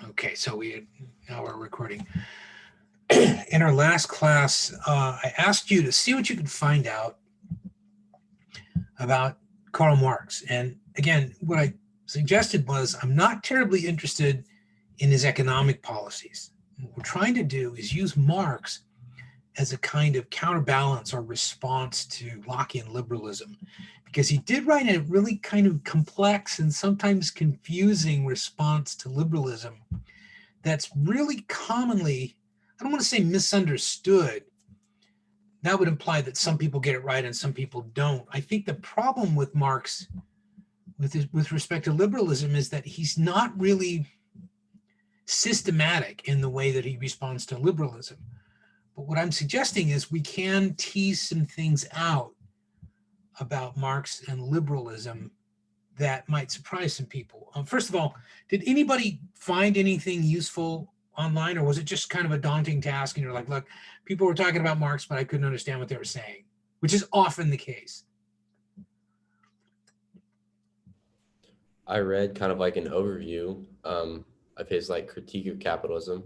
Okay, so now we're recording. In our last class, I asked you to see what you could find out about Karl Marx. And again, what I suggested was I'm not terribly interested in his economic policies. What we're trying to do is use Marx as a kind of counterbalance or response to Lockean liberalism, because he did write a really kind of complex and sometimes confusing response to liberalism that's really commonly, I don't want to say misunderstood. That would imply that some people get it right and some people don't. I think the problem with Marx with respect to liberalism is that he's not really systematic in the way that he responds to liberalism. But what I'm suggesting is we can tease some things out about Marx and liberalism that might surprise some people. First of all, did anybody find anything useful online, or was it just kind of a daunting task and you're like, look, people were talking about Marx, but I couldn't understand what they were saying, which is often the case? I read kind of like an overview of his like critique of capitalism,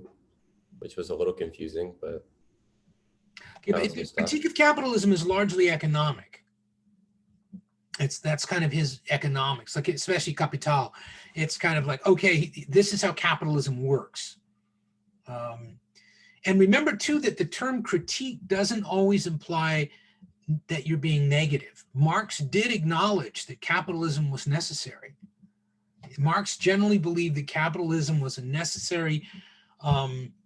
which was a little confusing, but Okay, found but some the stuff. critique of capitalism is largely economic. That's kind of his economics, like especially Capital. It's kind of like, okay, this is how capitalism works. Um, and remember too that the term critique doesn't always imply that you're being negative. Marx did acknowledge that capitalism was necessary. Marx generally believed that capitalism was a necessary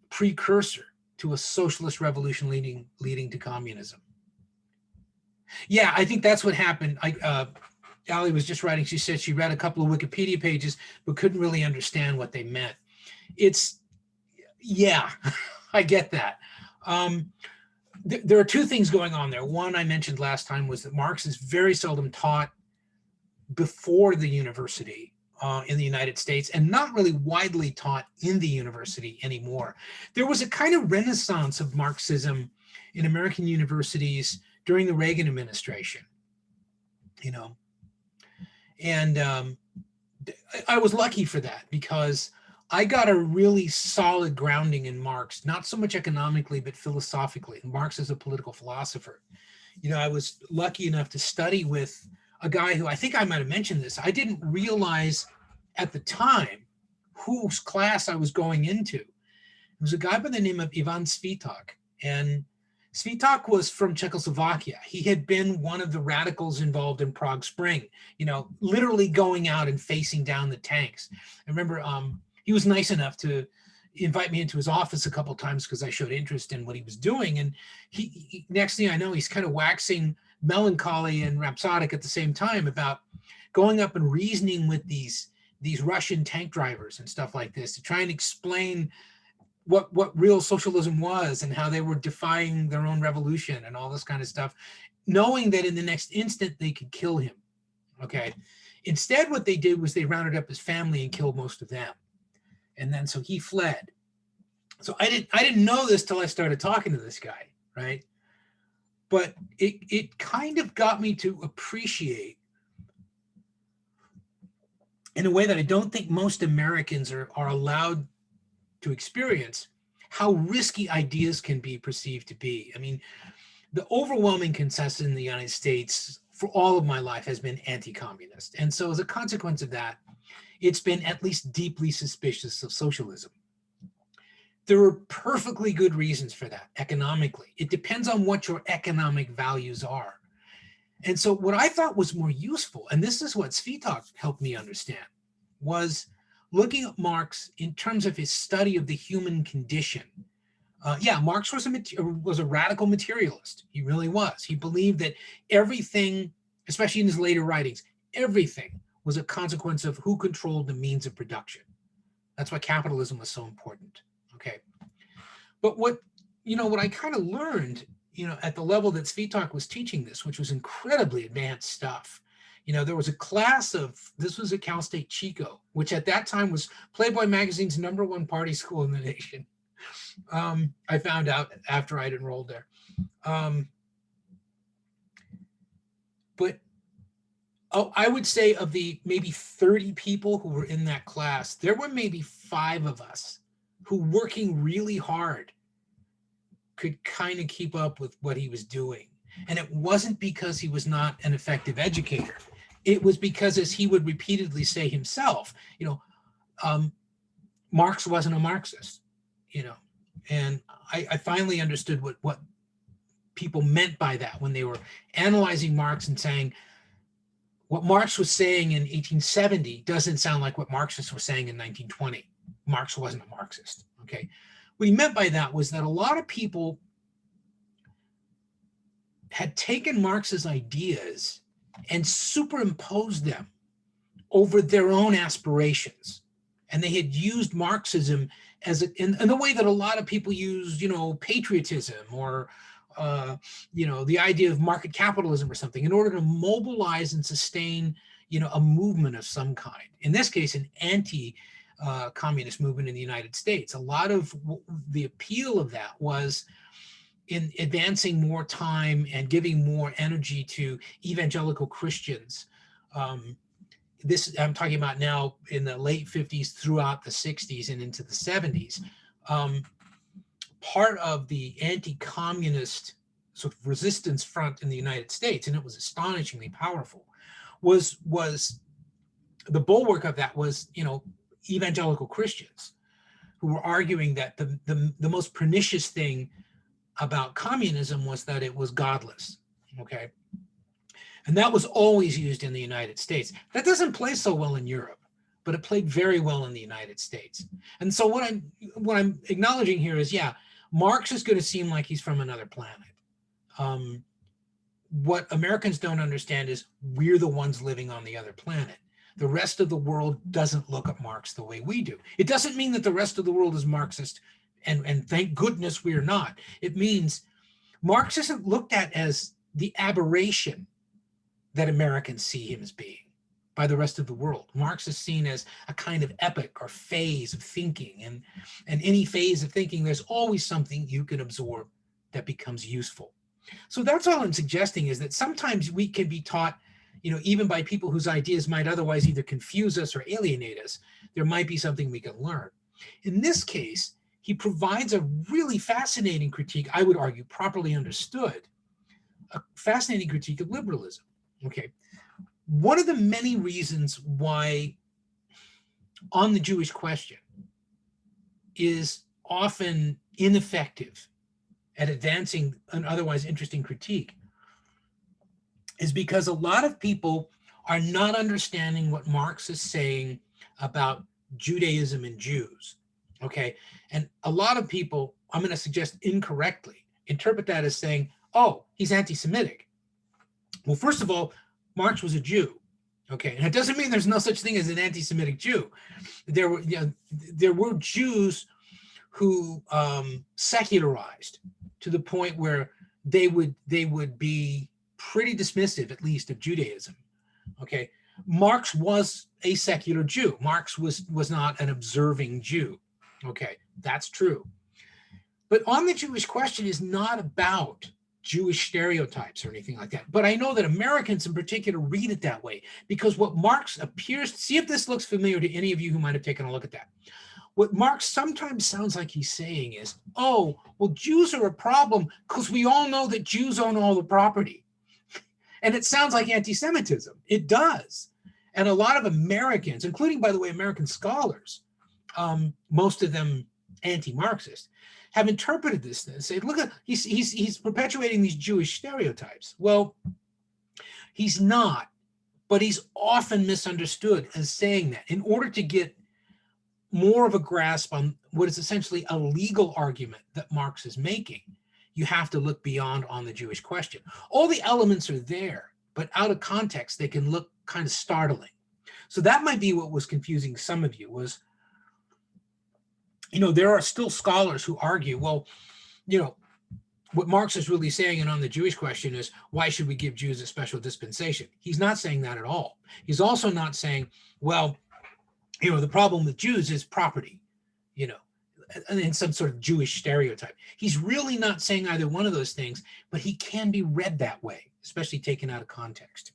precursor to a socialist revolution leading to communism. Yeah, I think that's what happened. Ali was just writing. She said she read a couple of Wikipedia pages, but couldn't really understand what they meant. It's, yeah, I get that. There are two things going on there. One I mentioned last time was that Marx is very seldom taught before the university in the United States, and not really widely taught in the university anymore. There was a kind of renaissance of Marxism in American universities during the Reagan administration, you know, and I was lucky for that because I got a really solid grounding in Marx, not so much economically, but philosophically. Marx as a political philosopher. You know, I was lucky enough to study with a guy who, I think I might have mentioned this. I didn't realize at the time whose class I was going into. It was a guy by the name of Ivan Svitak. And Svitak was from Czechoslovakia. He had been one of the radicals involved in Prague Spring, you know, literally going out and facing down the tanks. I remember he was nice enough to invite me into his office a couple of times because I showed interest in what he was doing. And next thing I know, he's kind of waxing melancholy and rhapsodic at the same time about going up and reasoning with these Russian tank drivers and stuff like this to try and explain what real socialism was and how they were defying their own revolution and all this kind of stuff, knowing that in the next instant they could kill him. Okay. Instead, what they did was they rounded up his family and killed most of them. And then so he fled. So I didn't know this till I started talking to this guy, right? But it kind of got me to appreciate, in a way that I don't think most Americans are allowed to experience, how risky ideas can be perceived to be. I mean, the overwhelming consensus in the United States for all of my life has been anti-communist. And so as a consequence of that, it's been at least deeply suspicious of socialism. There are perfectly good reasons for that economically. It depends on what your economic values are. And so what I thought was more useful, and this is what Svitak helped me understand, was looking at Marx in terms of his study of the human condition. Yeah, Marx was a radical materialist. He really was. He believed that everything, especially in his later writings, everything was a consequence of who controlled the means of production. That's why capitalism was so important. Okay. But what I kind of learned, at the level that Svitak was teaching this, which was incredibly advanced stuff. There was a class this was at Cal State Chico, which at that time was Playboy magazine's #1 party school in the nation. I found out after I'd enrolled there. But Oh, I would say of the maybe 30 people who were in that class, there were maybe 5 of us who, working really hard, could kind of keep up with what he was doing. And it wasn't because he was not an effective educator. It was because, as he would repeatedly say himself, Marx wasn't a Marxist, and I finally understood what people meant by that when they were analyzing Marx and saying, what Marx was saying in 1870 doesn't sound like what Marxists were saying in 1920. Marx wasn't a Marxist, okay? What he meant by that was that a lot of people had taken Marx's ideas and superimposed them over their own aspirations. And they had used Marxism as in the way that a lot of people use, patriotism or, the idea of market capitalism or something, in order to mobilize and sustain, a movement of some kind. In this case, an anti-communist movement in the United States. A lot of the appeal of that was in advancing more time and giving more energy to evangelical Christians. This I'm talking about now in the late 50s throughout the 60s and into the 70s. Part of the anti-communist sort of resistance front in the United States, and it was astonishingly powerful, was the bulwark of that was, evangelical Christians who were arguing that the most pernicious thing about communism was that it was godless, okay? And that was always used in the United States. That doesn't play so well in Europe, but it played very well in the United States. And so what I'm acknowledging here is, yeah, Marx is going to seem like he's from another planet. What Americans don't understand is we're the ones living on the other planet. The rest of the world doesn't look at Marx the way we do. It doesn't mean that the rest of the world is Marxist, and thank goodness we're not. It means Marx isn't looked at as the aberration that Americans see him as being by the rest of the world. Marx is seen as a kind of epoch or phase of thinking, and any phase of thinking, there's always something you can absorb that becomes useful. So that's all I'm suggesting, is that sometimes we can be taught, even by people whose ideas might otherwise either confuse us or alienate us, there might be something we can learn. In this case, he provides a really fascinating critique, I would argue properly understood, a fascinating critique of liberalism. Okay, one of the many reasons why On the Jewish Question is often ineffective at advancing an otherwise interesting critique is because a lot of people are not understanding what Marx is saying about Judaism and Jews, okay? And a lot of people, I'm going to suggest incorrectly, interpret that as saying, oh, he's anti-Semitic. Well, first of all, Marx was a Jew, okay? And it doesn't mean there's no such thing as an anti-Semitic Jew. There were Jews who secularized to the point where they would be pretty dismissive, at least, of Judaism, okay? Marx was a secular Jew. Marx was not an observing Jew, okay? That's true. But On the Jewish Question is not about Jewish stereotypes or anything like that. But I know that Americans in particular read it that way, because what Marx appears, see if this looks familiar to any of you who might have taken a look at that. What Marx sometimes sounds like he's saying is, oh, well, Jews are a problem because we all know that Jews own all the property. And it sounds like anti-Semitism. It does. And a lot of Americans, including, by the way, American scholars, most of them anti-Marxist, have interpreted this and say, look, he's perpetuating these Jewish stereotypes. Well, he's not, but he's often misunderstood as saying that. In order to get more of a grasp on what is essentially a legal argument that Marx is making, you have to look beyond On the Jewish Question. All the elements are there, but out of context, they can look kind of startling. So that might be what was confusing some of you, was, there are still scholars who argue, well, what Marx is really saying and On the Jewish Question is, why should we give Jews a special dispensation? He's not saying that at all. He's also not saying, well, the problem with Jews is property, in some sort of Jewish stereotype. He's really not saying either one of those things, but he can be read that way, especially taken out of context.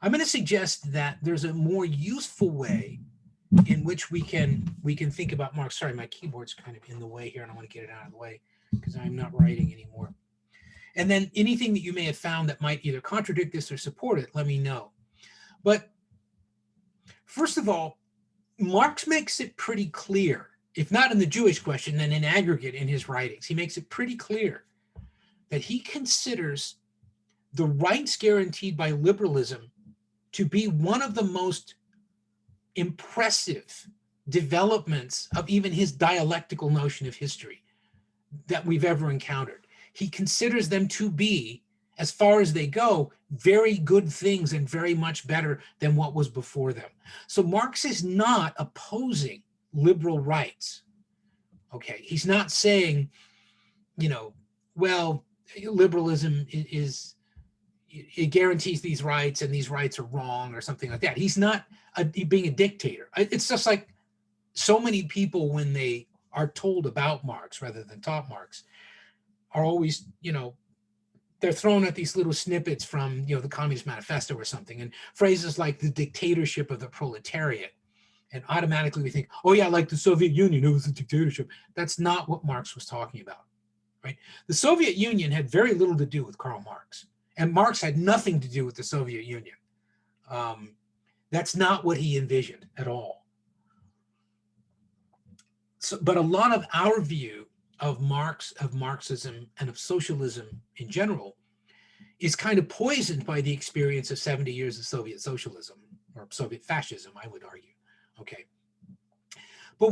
I'm going to suggest that there's a more useful way in which we can think about Marx. Sorry, my keyboard's kind of in the way here, and I want to get it out of the way because I'm not writing anymore. And then anything that you may have found that might either contradict this or support it, let me know. But first of all, Marx makes it pretty clear, if not in the Jewish question, then in aggregate in his writings, he makes it pretty clear that he considers the rights guaranteed by liberalism to be one of the most impressive developments of even his dialectical notion of history that we've ever encountered. He considers them to be, as far as they go, very good things and very much better than what was before them. So Marx is not opposing liberal rights. Okay, he's not saying, well, liberalism it guarantees these rights and these rights are wrong or something like that. He's not being a dictator. It's just like so many people, when they are told about Marx rather than taught Marx, are always, they're thrown at these little snippets from, the Communist Manifesto or something, and phrases like the dictatorship of the proletariat. And automatically we think, oh yeah, like the Soviet Union, it was a dictatorship. That's not what Marx was talking about, right? The Soviet Union had very little to do with Karl Marx, and Marx had nothing to do with the Soviet Union. That's not what he envisioned at all. So, but a lot of our view of Marx, of Marxism, and of socialism in general is kind of poisoned by the experience of 70 years of Soviet socialism, or Soviet fascism, I would argue. Okay. But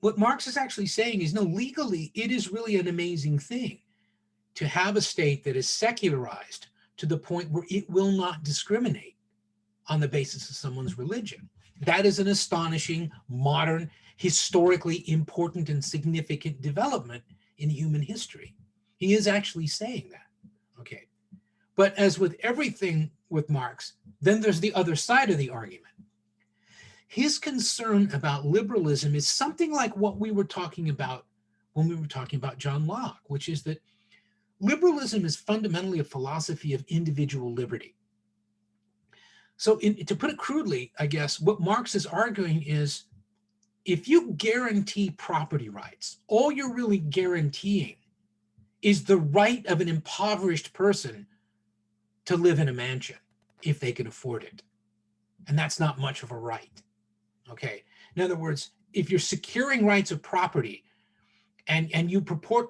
what Marx is actually saying is, no, legally, it is really an amazing thing to have a state that is secularized to the point where it will not discriminate on the basis of someone's religion. That is an astonishing, modern, historically important and significant development in human history. He is actually saying that. Okay. But as with everything with Marx, then there's the other side of the argument. His concern about liberalism is something like what we were talking about when we were talking about John Locke, which is that liberalism is fundamentally a philosophy of individual liberty. So to put it crudely, I guess, what Marx is arguing is, if you guarantee property rights, all you're really guaranteeing is the right of an impoverished person to live in a mansion if they can afford it. And that's not much of a right. Okay. In other words, if you're securing rights of property and you purport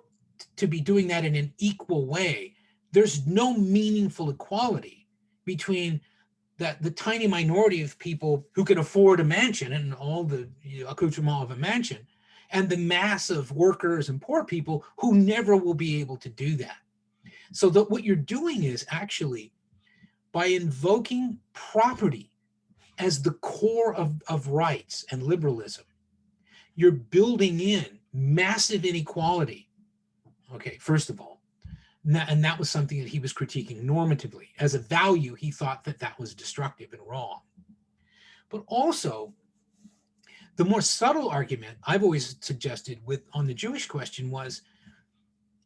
to be doing that in an equal way, there's no meaningful equality between the tiny minority of people who can afford a mansion and all the accoutrement of a mansion, and the mass of workers and poor people who never will be able to do that. So that what you're doing is actually, by invoking property as the core of rights and liberalism, you're building in massive inequality. Okay, first of all, and that was something that he was critiquing normatively. As a value, he thought that was destructive and wrong. But also, the more subtle argument I've always suggested on the Jewish question was,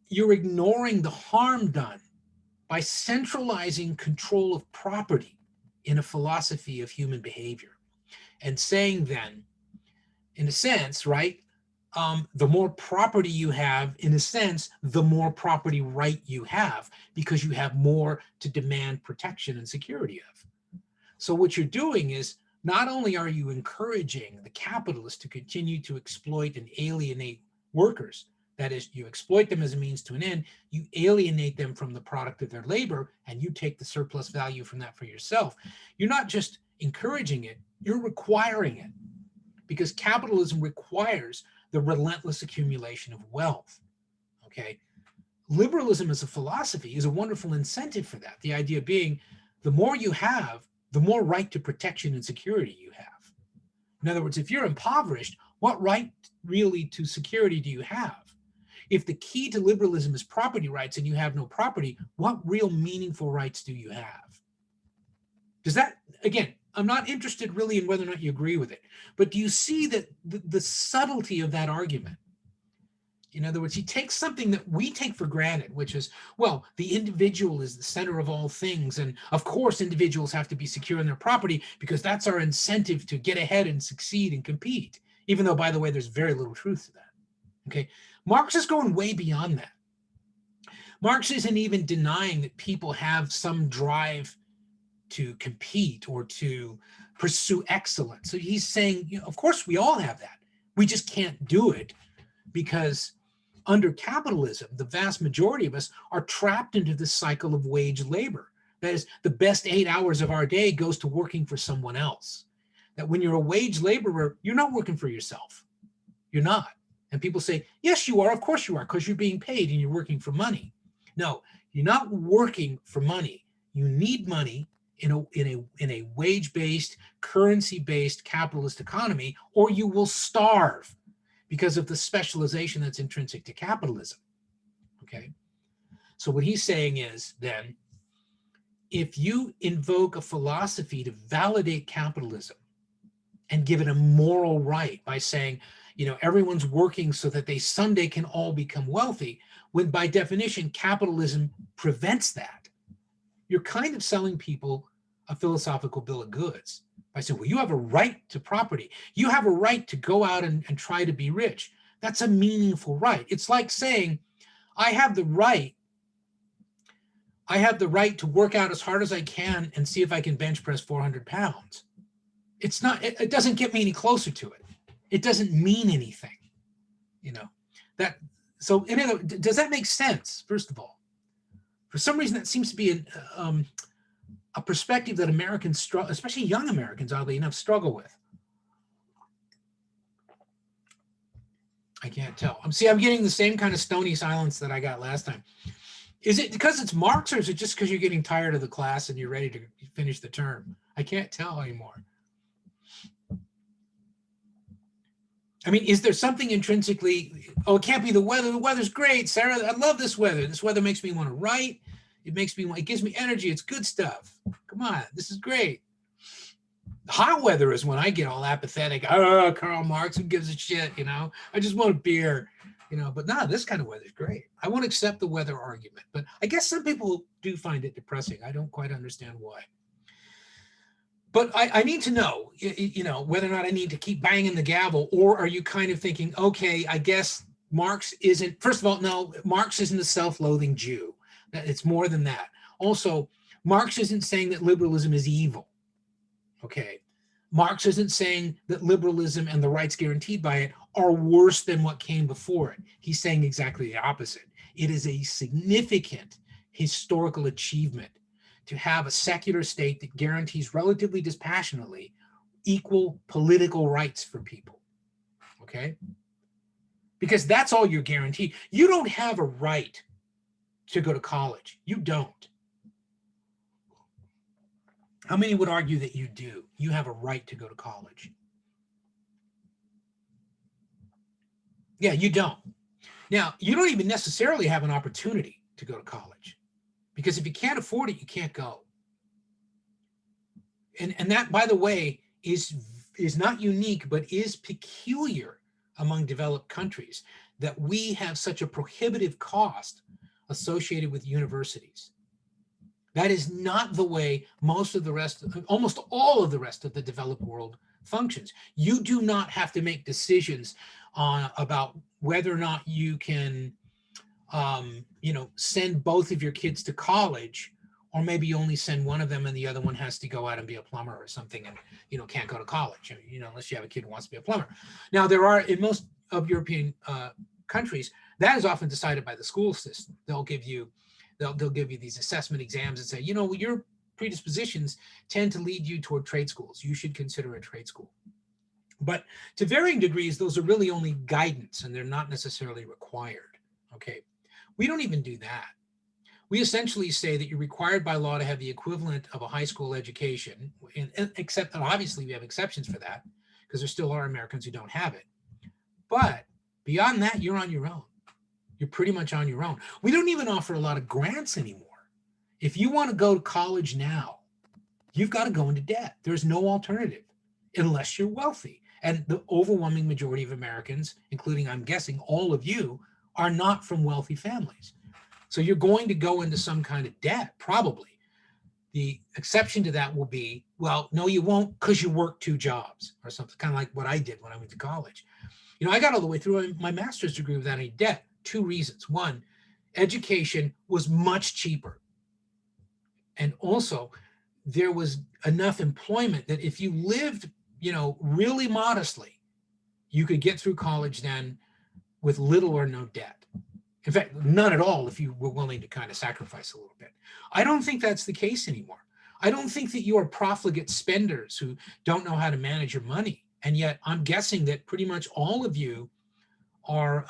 you're ignoring the harm done by centralizing control of property in a philosophy of human behavior, and saying then, in a sense, right, the more property you have, in a sense, the more property right you have, because you have more to demand protection and security of. So what you're doing is, not only are you encouraging the capitalists to continue to exploit and alienate workers, that is, you exploit them as a means to an end, you alienate them from the product of their labor, and you take the surplus value from that for yourself. You're not just encouraging it, you're requiring it, because capitalism requires the relentless accumulation of wealth. Okay. Liberalism as a philosophy is a wonderful incentive for that. The idea being, the more you have, the more right to protection and security you have. In other words, if you're impoverished, what right really to security do you have? If the key to liberalism is property rights and you have no property, what real meaningful rights do you have? Does that, again, I'm not interested really in whether or not you agree with it, but do you see that the subtlety of that argument? In other words, he takes something that we take for granted, which is, well, the individual is the center of all things. And of course, individuals have to be secure in their property because that's our incentive to get ahead and succeed and compete. Even though, by the way, there's very little truth to that. Okay. Marx is going way beyond that. Marx isn't even denying that people have some drive to compete or to pursue excellence. So he's saying, you know, of course, we all have that. We just can't do it because under capitalism, the vast majority of us are trapped into this cycle of wage labor. That is, the best 8 hours of our day goes to working for someone else. That when you're a wage laborer, you're not working for yourself. You're not. And people say, yes, you are. Of course you are, because you're being paid and you're working for money. No, you're not working for money. You need money in a wage-based, currency-based capitalist economy, or you will starve because of the specialization that's intrinsic to capitalism. Okay. So what he's saying is then, if you invoke a philosophy to validate capitalism and give it a moral right by saying, you know, everyone's working so that they someday can all become wealthy, when by definition, capitalism prevents that, you're kind of selling people a philosophical bill of goods by saying, well, you have a right to property. You have a right to go out and try to be rich. That's a meaningful right. It's like saying, I have the right to work out as hard as I can and see if I can bench press 400 pounds. It's not, it doesn't get me any closer to it. It doesn't mean anything, you know, that. So in other, does that make sense? First of all, for some reason, that seems to be a perspective that Americans, especially young Americans, oddly enough, struggle with. I can't tell. I'm getting the same kind of stony silence that I got last time. Is it because it's Marx, or is it just because you're getting tired of the class and you're ready to finish the term? I can't tell anymore. I mean, is there something intrinsically, oh, it can't be the weather. The weather's great, Sarah. I love this weather. This weather makes me want to write. It gives me energy. It's good stuff. Come on, this is great. Hot weather is when I get all apathetic. Oh, Karl Marx, who gives a shit, you know? I just want a beer, you know? But no, this kind of weather is great. I won't accept the weather argument, but I guess some people do find it depressing. I don't quite understand why. But I need to know, you know, whether or not I need to keep banging the gavel, or are you kind of thinking, okay, I guess Marx isn't, first of all, no, Marx isn't a self-loathing Jew. It's more than that. Also, Marx isn't saying that liberalism is evil. Okay. Marx isn't saying that liberalism and the rights guaranteed by it are worse than what came before it. He's saying exactly the opposite. It is a significant historical achievement to have a secular state that guarantees relatively dispassionately equal political rights for people. Okay? Because that's all you're guaranteed. You don't have a right to go to college. You don't. How many would argue that you do? You have a right to go to college. Yeah, you don't. Now, you don't even necessarily have an opportunity to go to college, because if you can't afford it, you can't go. And that, by the way, is not unique, but is peculiar among developed countries, that we have such a prohibitive cost associated with universities. That is not the way almost all of the rest of the developed world functions. You do not have to make decisions about whether or not you can, send both of your kids to college, or maybe you only send one of them and the other one has to go out and be a plumber or something and, can't go to college, unless you have a kid who wants to be a plumber. Now, there are, in most of European countries, that is often decided by the school system. They'll give you these assessment exams and say, your predispositions tend to lead you toward trade schools. You should consider a trade school. But to varying degrees, those are really only guidance, and they're not necessarily required. Okay. We don't even do that. We essentially say that you're required by law to have the equivalent of a high school education, except obviously we have exceptions for that, because there still are Americans who don't have it. But beyond that, you're on your own. You're pretty much on your own. We don't even offer a lot of grants anymore. If you want to go to college now, you've got to go into debt. There's no alternative unless you're wealthy. And the overwhelming majority of Americans, including, I'm guessing, all of you, are not from wealthy families. So you're going to go into some kind of debt, probably. The exception to that will be, well, no, you won't, because you work 2 jobs or something, kind of like what I did when I went to college. I got all the way through my master's degree without any debt. 2 reasons. One, education was much cheaper. And also, there was enough employment that if you lived, really modestly, you could get through college then with little or no debt. In fact, none at all if you were willing to kind of sacrifice a little bit. I don't think that's the case anymore. I don't think that you are profligate spenders who don't know how to manage your money. And yet I'm guessing that pretty much all of you are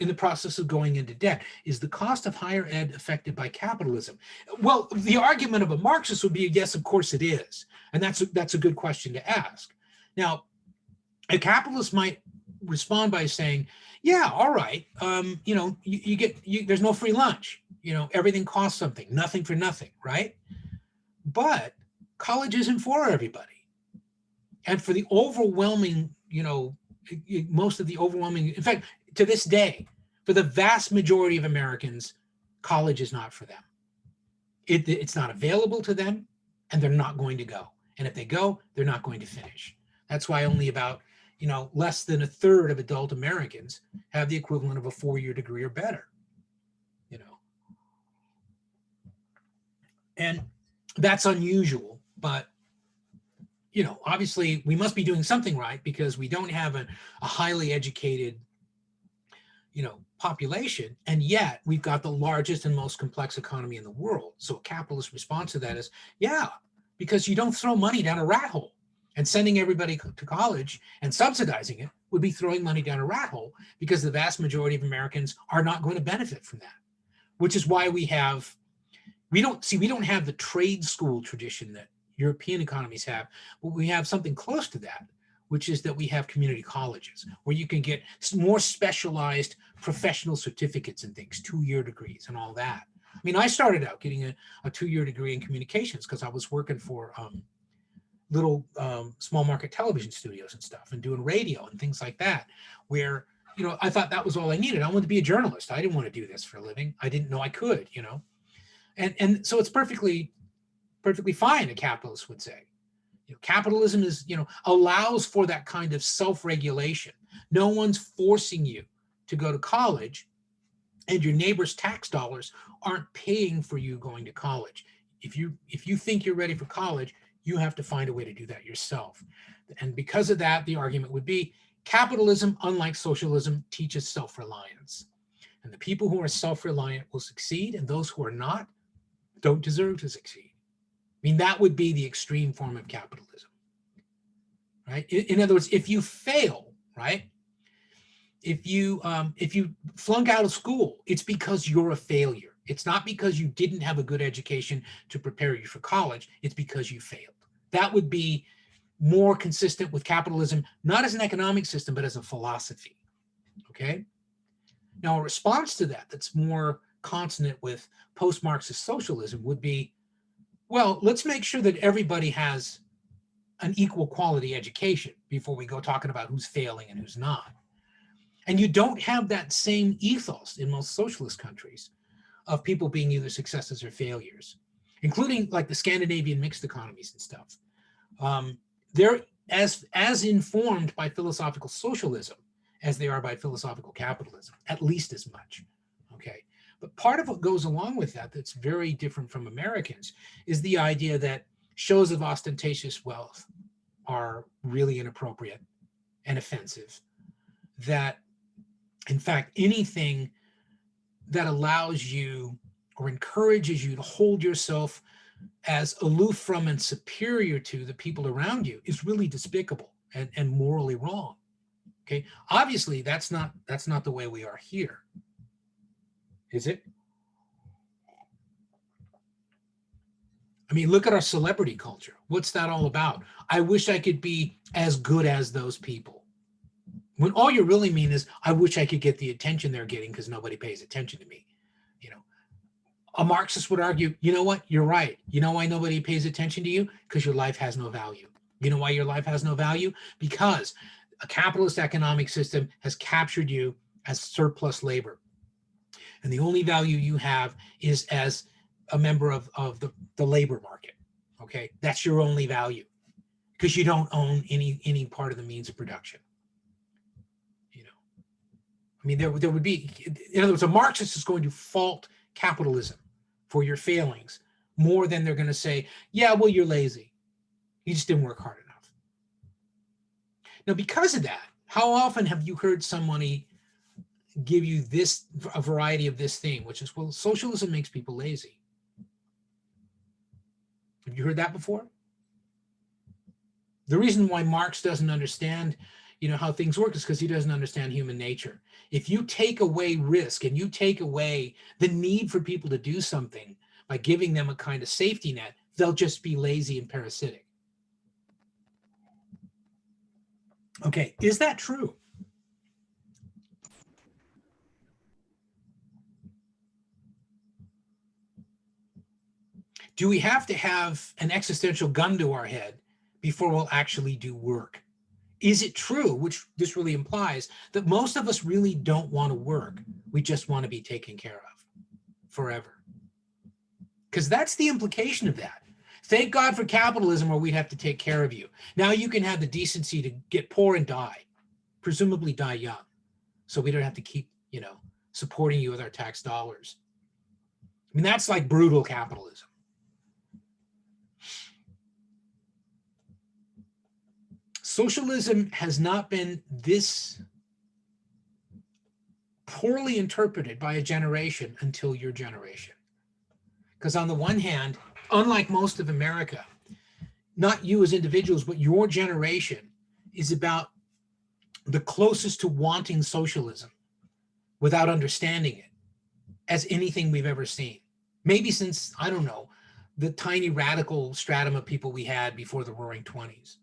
in the process of going into debt. Is the cost of higher ed affected by capitalism? Well, the argument of a Marxist would be, yes, of course it is. And that's a good question to ask. Now, a capitalist might respond by saying, yeah, all right, there's no free lunch. Everything costs something, nothing for nothing, right? But college isn't for everybody. And for the overwhelming, most of the overwhelming, in fact, to this day, for the vast majority of Americans, college is not for them. It's not available to them, and they're not going to go. And if they go, they're not going to finish. That's why only about, less than a third of adult Americans have the equivalent of a 4-year degree or better. And that's unusual, but obviously we must be doing something right, because we don't have a highly educated, population, and yet we've got the largest and most complex economy in the world. So a capitalist response to that is, yeah, because you don't throw money down a rat hole, and sending everybody to college and subsidizing it would be throwing money down a rat hole, because the vast majority of Americans are not going to benefit from that, which is why we don't have the trade school tradition that European economies have, but we have something close to that, which is that we have community colleges where you can get more specialized professional certificates and things, 2-year degrees and all that. I mean, I started out getting a 2-year degree in communications because I was working for little small market television studios and stuff, and doing radio and things like that, where, I thought that was all I needed. I wanted to be a journalist. I didn't want to do this for a living. I didn't know I could, and so it's perfectly fine, a capitalist would say. Capitalism is, allows for that kind of self-regulation. No one's forcing you to go to college, and your neighbor's tax dollars aren't paying for you going to college. If you think you're ready for college, you have to find a way to do that yourself. And because of that, the argument would be capitalism, unlike socialism, teaches self-reliance. And the people who are self-reliant will succeed, and those who are not don't deserve to succeed. I mean, that would be the extreme form of capitalism, right? In other words, if you fail, right? If you flunk out of school, it's because you're a failure. It's not because you didn't have a good education to prepare you for college. It's because you failed. That would be more consistent with capitalism, not as an economic system, but as a philosophy, okay? Now, a response to that that's more consonant with post-Marxist socialism would be, well, let's make sure that everybody has an equal quality education before we go talking about who's failing and who's not. And you don't have that same ethos in most socialist countries of people being either successes or failures, including like the Scandinavian mixed economies and stuff. They're as informed by philosophical socialism as they are by philosophical capitalism, at least as much, okay? But part of what goes along with that that's very different from Americans is the idea that shows of ostentatious wealth are really inappropriate and offensive. That, in fact, anything that allows you or encourages you to hold yourself as aloof from and superior to the people around you is really despicable and morally wrong. Okay, obviously that's not the way we are here. Is it? I mean, look at our celebrity culture. What's that all about? I wish I could be as good as those people. When all you really mean is, I wish I could get the attention they're getting because nobody pays attention to me. A Marxist would argue, you know what? You're right. You know why nobody pays attention to you? Because your life has no value. You know why your life has no value? Because a capitalist economic system has captured you as surplus labor. And the only value you have is as a member of the labor market. Okay, that's your only value, because you don't own any part of the means of production. You know, I mean, there would be, in other words, a Marxist is going to fault capitalism for your failings more than they're going to say, yeah, well, you're lazy. You just didn't work hard enough. Now, because of that, how often have you heard somebody give you a variety of this thing, which is, well, socialism makes people lazy? Have you heard that before? The reason why Marx doesn't understand, how things work is because he doesn't understand human nature. If you take away risk and you take away the need for people to do something by giving them a kind of safety net, they'll just be lazy and parasitic. Okay, is that true? Do we have to have an existential gun to our head before we'll actually do work? Is it true, which this really implies, that most of us really don't want to work? We just want to be taken care of forever. Because that's the implication of that. Thank God for capitalism, or we'd have to take care of you. Now you can have the decency to get poor and die, presumably die young, so we don't have to keep, supporting you with our tax dollars. I mean, that's like brutal capitalism. Socialism has not been this poorly interpreted by a generation until your generation. Because on the one hand, unlike most of America, not you as individuals, but your generation is about the closest to wanting socialism without understanding it as anything we've ever seen. Maybe since, I don't know, the tiny radical stratum of people we had before the Roaring 20s.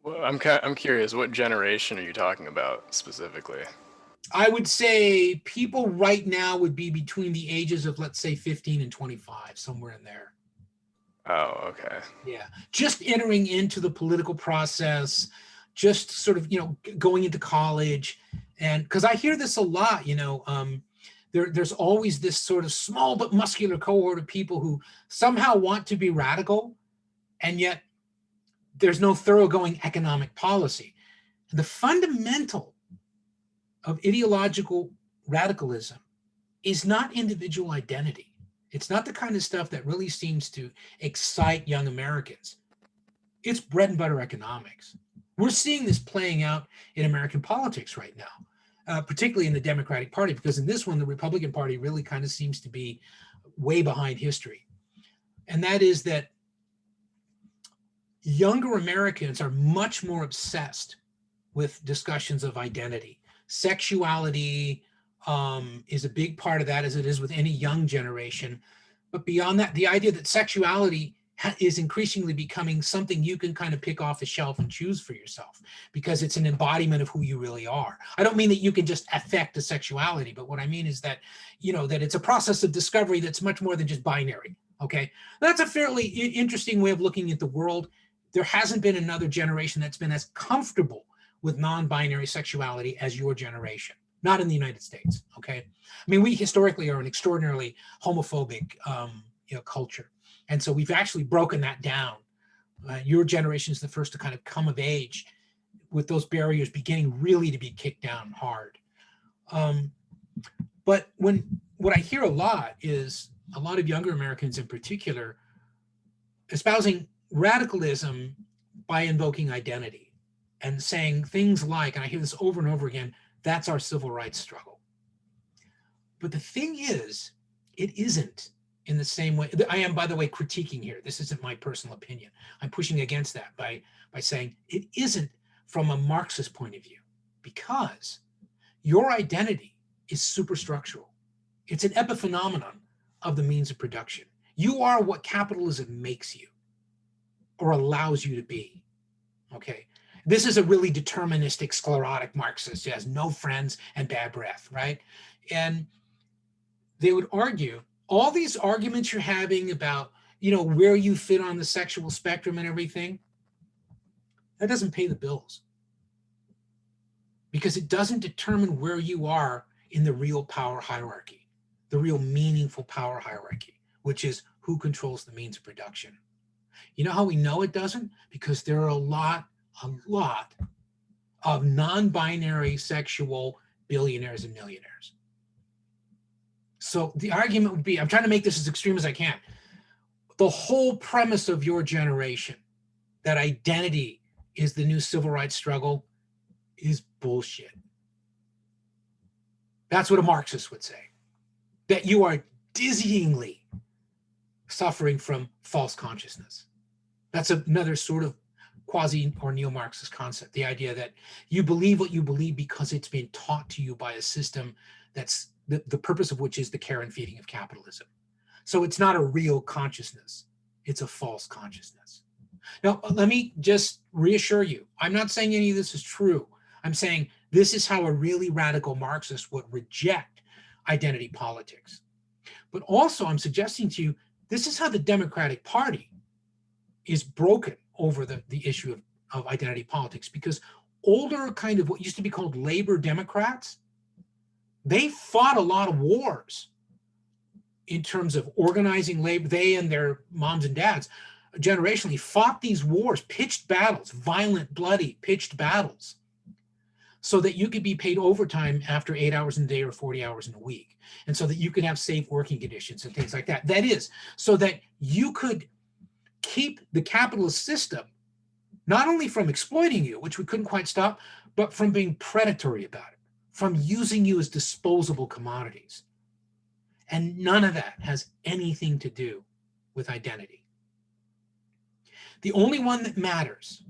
Well, I'm curious, what generation are you talking about specifically? I would say people right now would be between the ages of, let's say, 15 and 25, somewhere in there. Oh, okay. Yeah, just entering into the political process, just sort of, going into college. And because I hear this a lot, there's always this sort of small but muscular cohort of people who somehow want to be radical, and yet there's no thoroughgoing economic policy. And the fundamental of ideological radicalism is not individual identity. It's not the kind of stuff that really seems to excite young Americans. It's bread and butter economics. We're seeing this playing out in American politics right now, particularly in the Democratic Party, because in this one, the Republican Party really kind of seems to be way behind history. And that is that younger Americans are much more obsessed with discussions of identity. Sexuality is a big part of that, as it is with any young generation. But beyond that, the idea that sexuality is increasingly becoming something you can kind of pick off the shelf and choose for yourself, because it's an embodiment of who you really are. I don't mean that you can just affect a sexuality, but what I mean is that, that it's a process of discovery that's much more than just binary. Okay, that's a fairly interesting way of looking at the world. There hasn't been another generation that's been as comfortable with non-binary sexuality as your generation, not in the United States, okay? I mean, we historically are an extraordinarily homophobic culture. And so we've actually broken that down. Your generation is the first to kind of come of age with those barriers beginning really to be kicked down hard. But what I hear a lot is a lot of younger Americans in particular espousing radicalism by invoking identity and saying things like, and I hear this over and over again, that's our civil rights struggle. But the thing is, it isn't in the same way. I am, by the way, critiquing here. This isn't my personal opinion. I'm pushing against that by saying it isn't from a Marxist point of view, because your identity is superstructural. It's an epiphenomenon of the means of production. You are what capitalism makes you or allows you to be, okay? This is a really deterministic, sclerotic Marxist who has no friends and bad breath, right? And they would argue, all these arguments you're having about, where you fit on the sexual spectrum and everything, that doesn't pay the bills. because it doesn't determine where you are in the real power hierarchy, the real meaningful power hierarchy, which is who controls the means of production. You know how we know it doesn't? Because there are a lot of non-binary sexual billionaires and millionaires. So the argument would be, I'm trying to make this as extreme as I can. The whole premise of your generation, that identity is the new civil rights struggle, is bullshit. That's what a Marxist would say. That you are dizzyingly suffering from false consciousness. That's another sort of quasi or neo-Marxist concept, the idea that you believe what you believe because it's been taught to you by a system that's the purpose of which is the care and feeding of capitalism. So it's not a real consciousness, it's a false consciousness. Now, let me just reassure you, I'm not saying any of this is true. I'm saying this is how a really radical Marxist would reject identity politics. But also I'm suggesting to you, this is how the Democratic Party is broken over the issue of identity politics, because older kind of what used to be called labor Democrats, they fought a lot of wars in terms of organizing labor. They and their moms and dads generationally fought these wars, pitched battles, violent, bloody, pitched battles, so that you could be paid overtime after 8 hours in a day or 40 hours in a week. And so that you could have safe working conditions and things like that. That is, so that you could keep the capitalist system not only from exploiting you, which we couldn't quite stop, but from being predatory about it, from using you as disposable commodities. And none of that has anything to do with identity. The only one that matters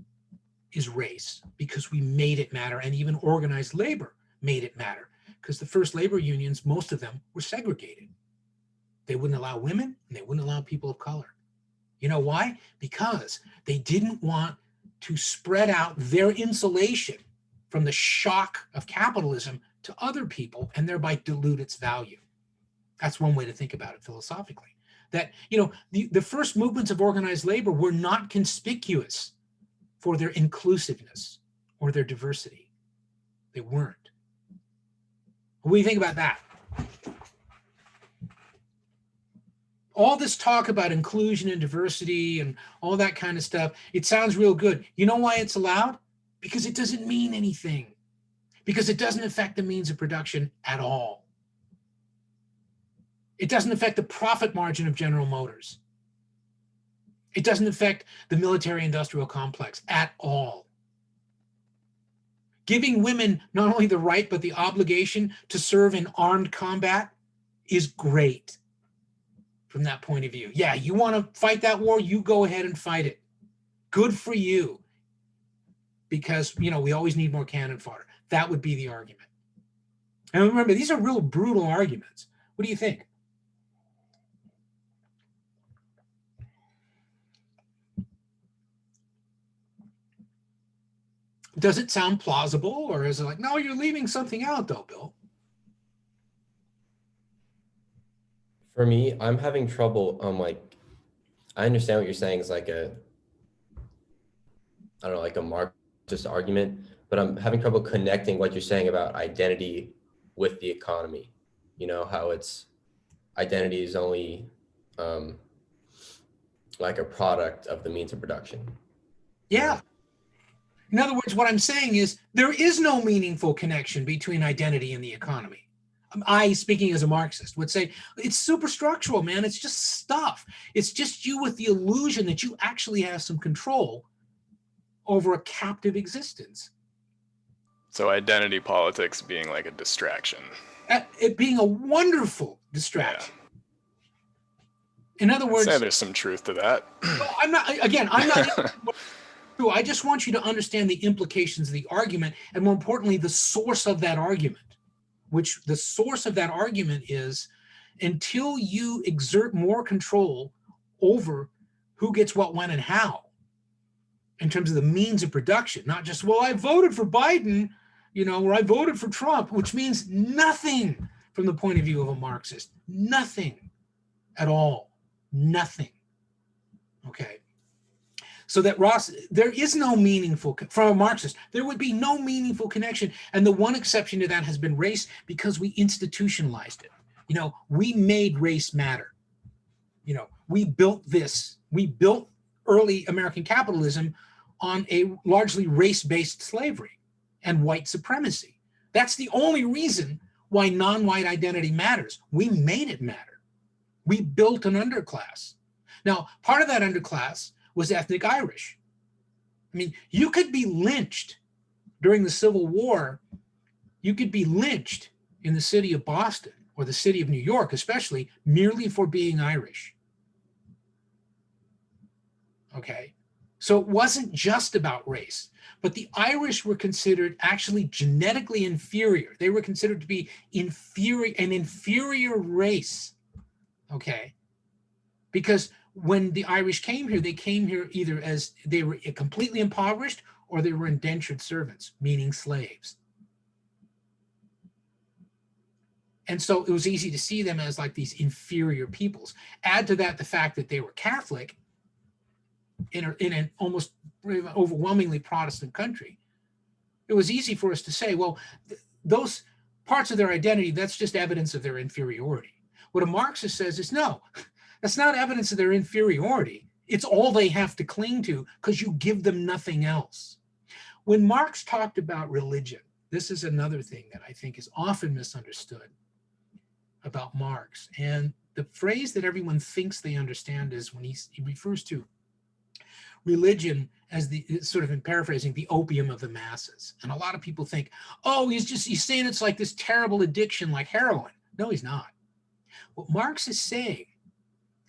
is race, because we made it matter, and even organized labor made it matter, because the first labor unions, most of them were segregated. They wouldn't allow women, and they wouldn't allow people of color. You know why? Because they didn't want to spread out their insulation from the shock of capitalism to other people and thereby dilute its value. That's one way to think about it philosophically. That, you know, the first movements of organized labor were not conspicuous for their inclusiveness or their diversity. They weren't. What do you think about that? All this talk about inclusion and diversity and all that kind of stuff, it sounds real good. You know why it's allowed? Because it doesn't mean anything. Because it doesn't affect the means of production at all. It doesn't affect the profit margin of General Motors. It doesn't affect the military-industrial complex at all. Giving women not only the right, but the obligation to serve in armed combat is great from that point of view. Yeah, you want to fight that war, you go ahead and fight it. Good for you. Because, you know, we always need more cannon fodder. That would be the argument. And remember, these are real brutal arguments. What do you think? Does it sound plausible, or is it like, no, you're leaving something out though, Bill? For me, I'm having trouble. Like, I understand what you're saying is like I don't know, like a Marxist argument, but I'm having trouble connecting what you're saying about identity with the economy. You know, how it's identity is only like a product of the means of production. Yeah. In other words, what I'm saying is there is no meaningful connection between identity and the economy. I, speaking as a Marxist, would say it's superstructural, man. It's just stuff. It's just you with the illusion that you actually have some control over a captive existence. So identity politics being like a distraction. It being a wonderful distraction. Yeah. In other words, I'd say there's some truth to that. Well, I'm not. I just want you to understand the implications of the argument, and more importantly, the source of that argument. Which the source of that argument is, until you exert more control over who gets what, when, and how, in terms of the means of production, not just, well, I voted for Biden, you know, or I voted for Trump, which means nothing from the point of view of a Marxist. Nothing at all. Nothing. Okay. So that Ross, there is no meaningful, from a Marxist, there would be no meaningful connection. And the one exception to that has been race, because we institutionalized it. You know, we made race matter. You know, we built early American capitalism on a largely race-based slavery and white supremacy. That's the only reason why non-white identity matters. We made it matter. We built an underclass. Now, part of that underclass was ethnic Irish. I mean, you could be lynched during the Civil War. You could be lynched in the city of Boston or the city of New York, especially, merely for being Irish. Okay, so it wasn't just about race, but the Irish were considered actually genetically inferior. They were considered to be an inferior race, okay? Because when the Irish came here, they came here either as they were completely impoverished or they were indentured servants, meaning slaves. And so it was easy to see them as like these inferior peoples. Add to that the fact that they were Catholic in an almost overwhelmingly Protestant country. It was easy for us to say, well, those parts of their identity, that's just evidence of their inferiority. What a Marxist says is, no, that's not evidence of their inferiority. It's all they have to cling to because you give them nothing else. When Marx talked about religion, this is another thing that I think is often misunderstood about Marx. And the phrase that everyone thinks they understand is when he refers to religion as the, sort of in paraphrasing, the opium of the masses. And a lot of people think, oh, he's saying it's like this terrible addiction like heroin. No, he's not. What Marx is saying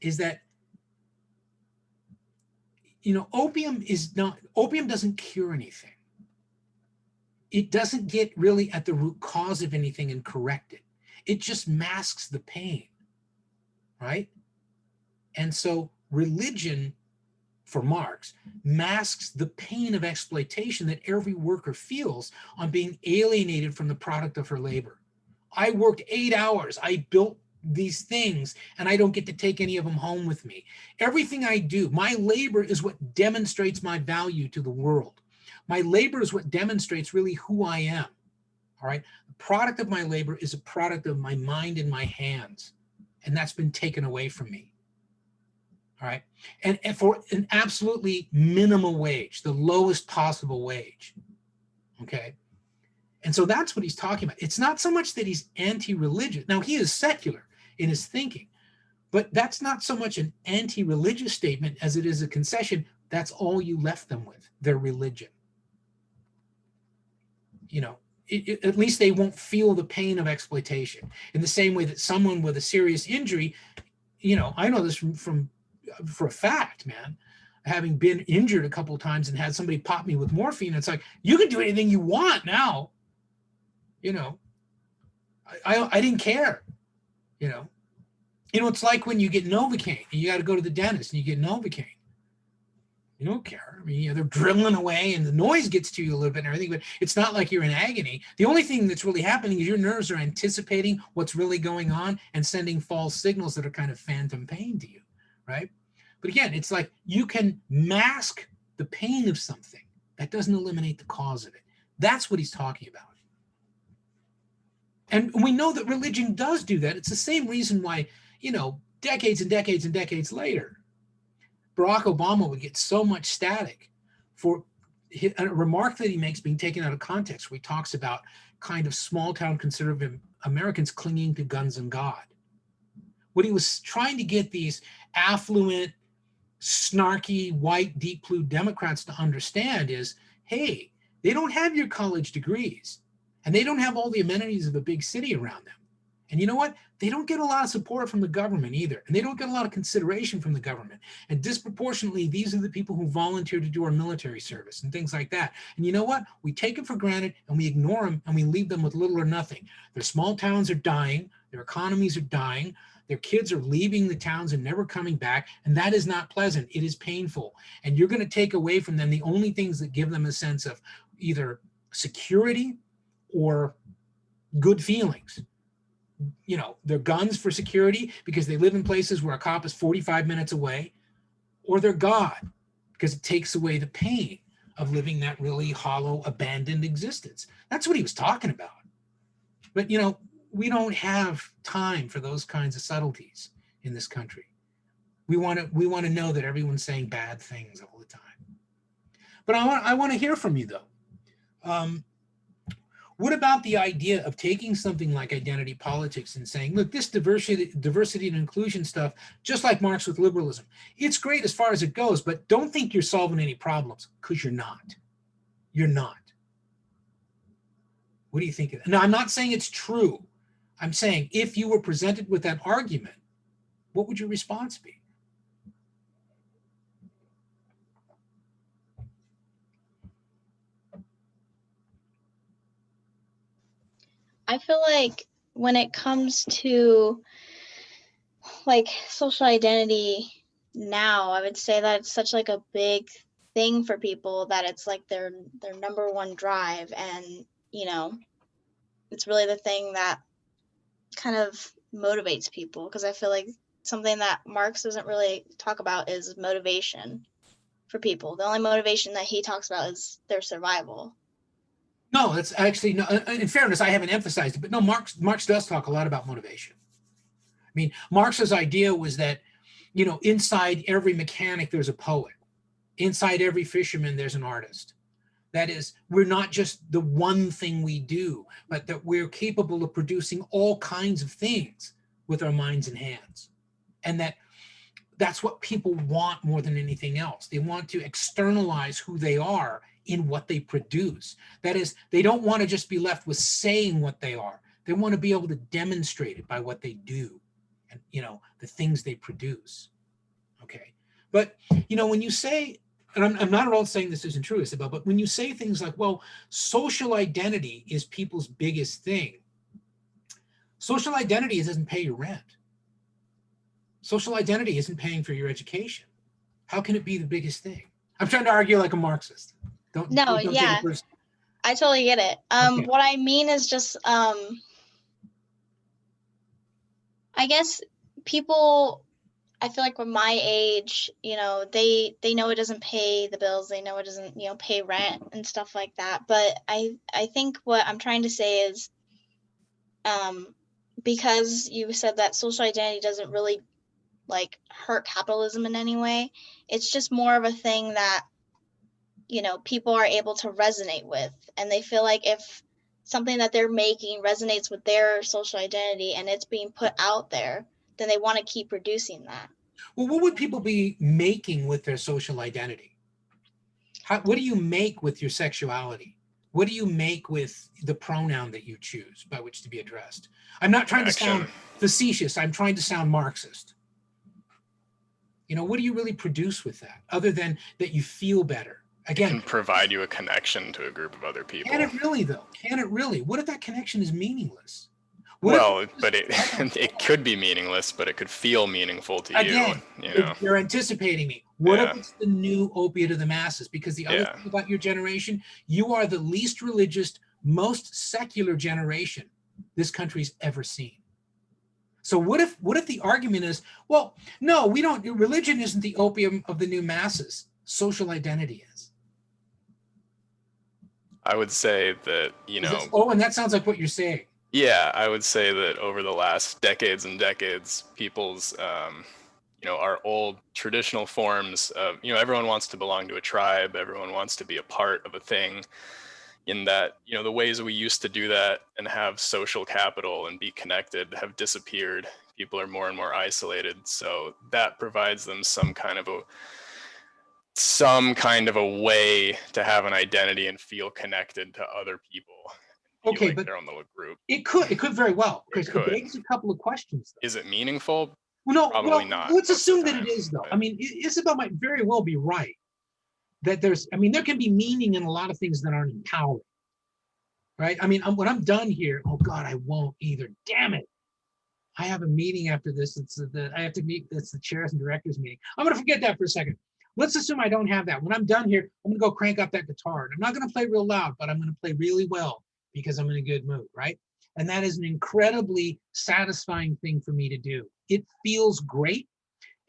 is that, you know, opium doesn't cure anything. It doesn't get really at the root cause of anything and correct it. It just masks the pain, right? And so religion, for Marx, masks the pain of exploitation that every worker feels on being alienated from the product of her labor. I worked 8 hours, I built these things, and I don't get to take any of them home with me. Everything I do, my labor is what demonstrates my value to the world. My labor is what demonstrates really who I am, all right? The product of my labor is a product of my mind and my hands, and that's been taken away from me. All right, and for an absolutely minimal wage, the lowest possible wage, okay? And so that's what he's talking about. It's not so much that he's anti-religious. Now, he is secular in his thinking, but that's not so much an anti-religious statement as it is a concession. That's all you left them with, their religion. You know, at least they won't feel the pain of exploitation in the same way that someone with a serious injury, you know, I know this for a fact, man, having been injured a couple of times and had somebody pop me with morphine, it's like, you can do anything you want now. You know, I didn't care, you know. You know, it's like when you get Novocaine and you got to go to the dentist and you get Novocaine. You don't care. I mean, you know, they're drilling away and the noise gets to you a little bit and everything, but it's not like you're in agony. The only thing that's really happening is your nerves are anticipating what's really going on and sending false signals that are kind of phantom pain to you, right? But again, it's like you can mask the pain of something. That doesn't eliminate the cause of it. That's what he's talking about. And we know that religion does do that. It's the same reason why, you know, decades and decades and decades later, Barack Obama would get so much static for a remark that he makes being taken out of context, where he talks about kind of small town conservative Americans clinging to guns and God. What he was trying to get these affluent, snarky, white, deep blue Democrats to understand is, hey, they don't have your college degrees and they don't have all the amenities of a big city around them. And you know what? They don't get a lot of support from the government either. And they don't get a lot of consideration from the government. And disproportionately, these are the people who volunteer to do our military service and things like that. And you know what? We take them for granted and we ignore them and we leave them with little or nothing. Their small towns are dying. Their economies are dying. Their kids are leaving the towns and never coming back. And that is not pleasant. It is painful. And you're going to take away from them the only things that give them a sense of either security or good feelings. You know, their guns for security because they live in places where a cop is 45 minutes away, or their God because it takes away the pain of living that really hollow, abandoned existence. That's what he was talking about. But, you know, we don't have time for those kinds of subtleties in this country. We want to know that everyone's saying bad things all the time. But I want to hear from you, though. What about the idea of taking something like identity politics and saying, look, this diversity and inclusion stuff, just like Marx with liberalism, it's great as far as it goes, but don't think you're solving any problems, because you're not. You're not. What do you think of that? Now, I'm not saying it's true. I'm saying if you were presented with that argument, what would your response be? I feel like when it comes to like social identity now, I would say that it's such like a big thing for people that it's like their number one drive, and you know, it's really the thing that kind of motivates people, because I feel like something that Marx doesn't really talk about is motivation for people. The only motivation that he talks about is their survival. No, that's actually no. In fairness, I haven't emphasized it, but no, Marx does talk a lot about motivation. I mean, Marx's idea was that, you know, inside every mechanic there's a poet, inside every fisherman there's an artist. That is, we're not just the one thing we do, but that we're capable of producing all kinds of things with our minds and hands, and that's what people want more than anything else. They want to externalize who they are in what they produce. That is, they don't want to just be left with saying what they are. They want to be able to demonstrate it by what they do and, you know, the things they produce. Okay. But, you know, when you say, and I'm not at all saying this isn't true, Isabel, but when you say things like, well, social identity is people's biggest thing, social identity doesn't pay your rent. Social identity isn't paying for your education. How can it be the biggest thing? I'm trying to argue like a Marxist. Don't Yeah, I totally get it. Okay. What I mean is just, I guess people, I feel like with my age, you know, they know it doesn't pay the bills. They know it doesn't, you know, pay rent and stuff like that. But I think what I'm trying to say is, because you said that social identity doesn't really like hurt capitalism in any way, it's just more of a thing that, you know, people are able to resonate with, and they feel like if something that they're making resonates with their social identity and it's being put out there, then they want to keep producing that. Well, what would people be making with their social identity? What do you make with your sexuality? What do you make with the pronoun that you choose by which to be addressed? I'm not trying to sound facetious. I'm trying to sound Marxist. You know, what do you really produce with that, other than that you feel better? Again, it can provide you a connection to a group of other people. Can it really, though? Can it really? What if that connection is meaningless? But it could be meaningless, but it could feel meaningful to again, you. You know, you're anticipating me. What if it's the new opiate of the masses? Because the other thing about your generation, you are the least religious, most secular generation this country's ever seen. So what if the argument is, well, no, we don't. Religion isn't the opium of the new masses. Social identity is. I would say that, you know. And that sounds like what you're saying. Yeah, I would say that over the last decades and decades, people's, you know, our old traditional forms of, you know, everyone wants to belong to a tribe, everyone wants to be a part of a thing, in that, you know, the ways we used to do that and have social capital and be connected have disappeared. People are more and more isolated. So that provides them some kind of a way to have an identity and feel connected to other people. Okay, like but their own little group. It could very well, because it begs a couple of questions. Though. Is it meaningful? Well, no, probably not. Let's assume that it is, though. But I mean, Isabel might very well be right. That there can be meaning in a lot of things that aren't empowering, right? I mean, when I'm done here, oh God, I won't either. Damn it! I have a meeting after this. I have to meet. It's the chairs and directors meeting. I'm gonna forget that for a second. Let's assume I don't have that. When I'm done here, I'm gonna go crank up that guitar, and I'm not gonna play real loud, but I'm gonna play really well because I'm in a good mood, right? And that is an incredibly satisfying thing for me to do. It feels great.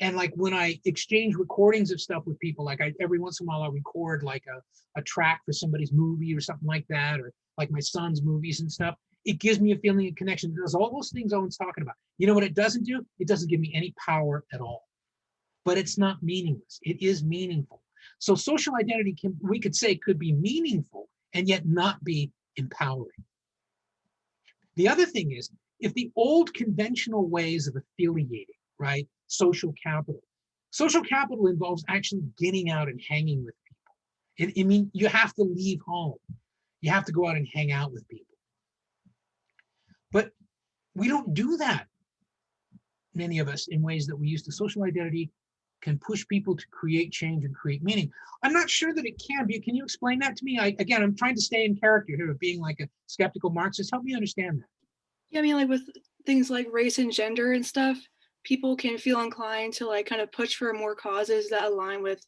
And like when I exchange recordings of stuff with people, like every once in a while I'll record like a track for somebody's movie or something like that, or like my son's movies and stuff. It gives me a feeling of connection. It does all those things Owen's talking about. You know what it doesn't do? It doesn't give me any power at all. But it's not meaningless. It is meaningful. So social identity we could say could be meaningful and yet not be empowering. The other thing is, if the old conventional ways of affiliating, right, social capital involves actually getting out and hanging with people. I mean, you have to leave home. You have to go out and hang out with people. But we don't do that, many of us, in ways that we used to. Social identity can push people to create change and create meaning. I'm not sure that it can be. Can you explain that to me? Again, I'm trying to stay in character here of being like a skeptical Marxist. Help me understand that. Yeah, I mean, like with things like race and gender and stuff, people can feel inclined to like kind of push for more causes that align with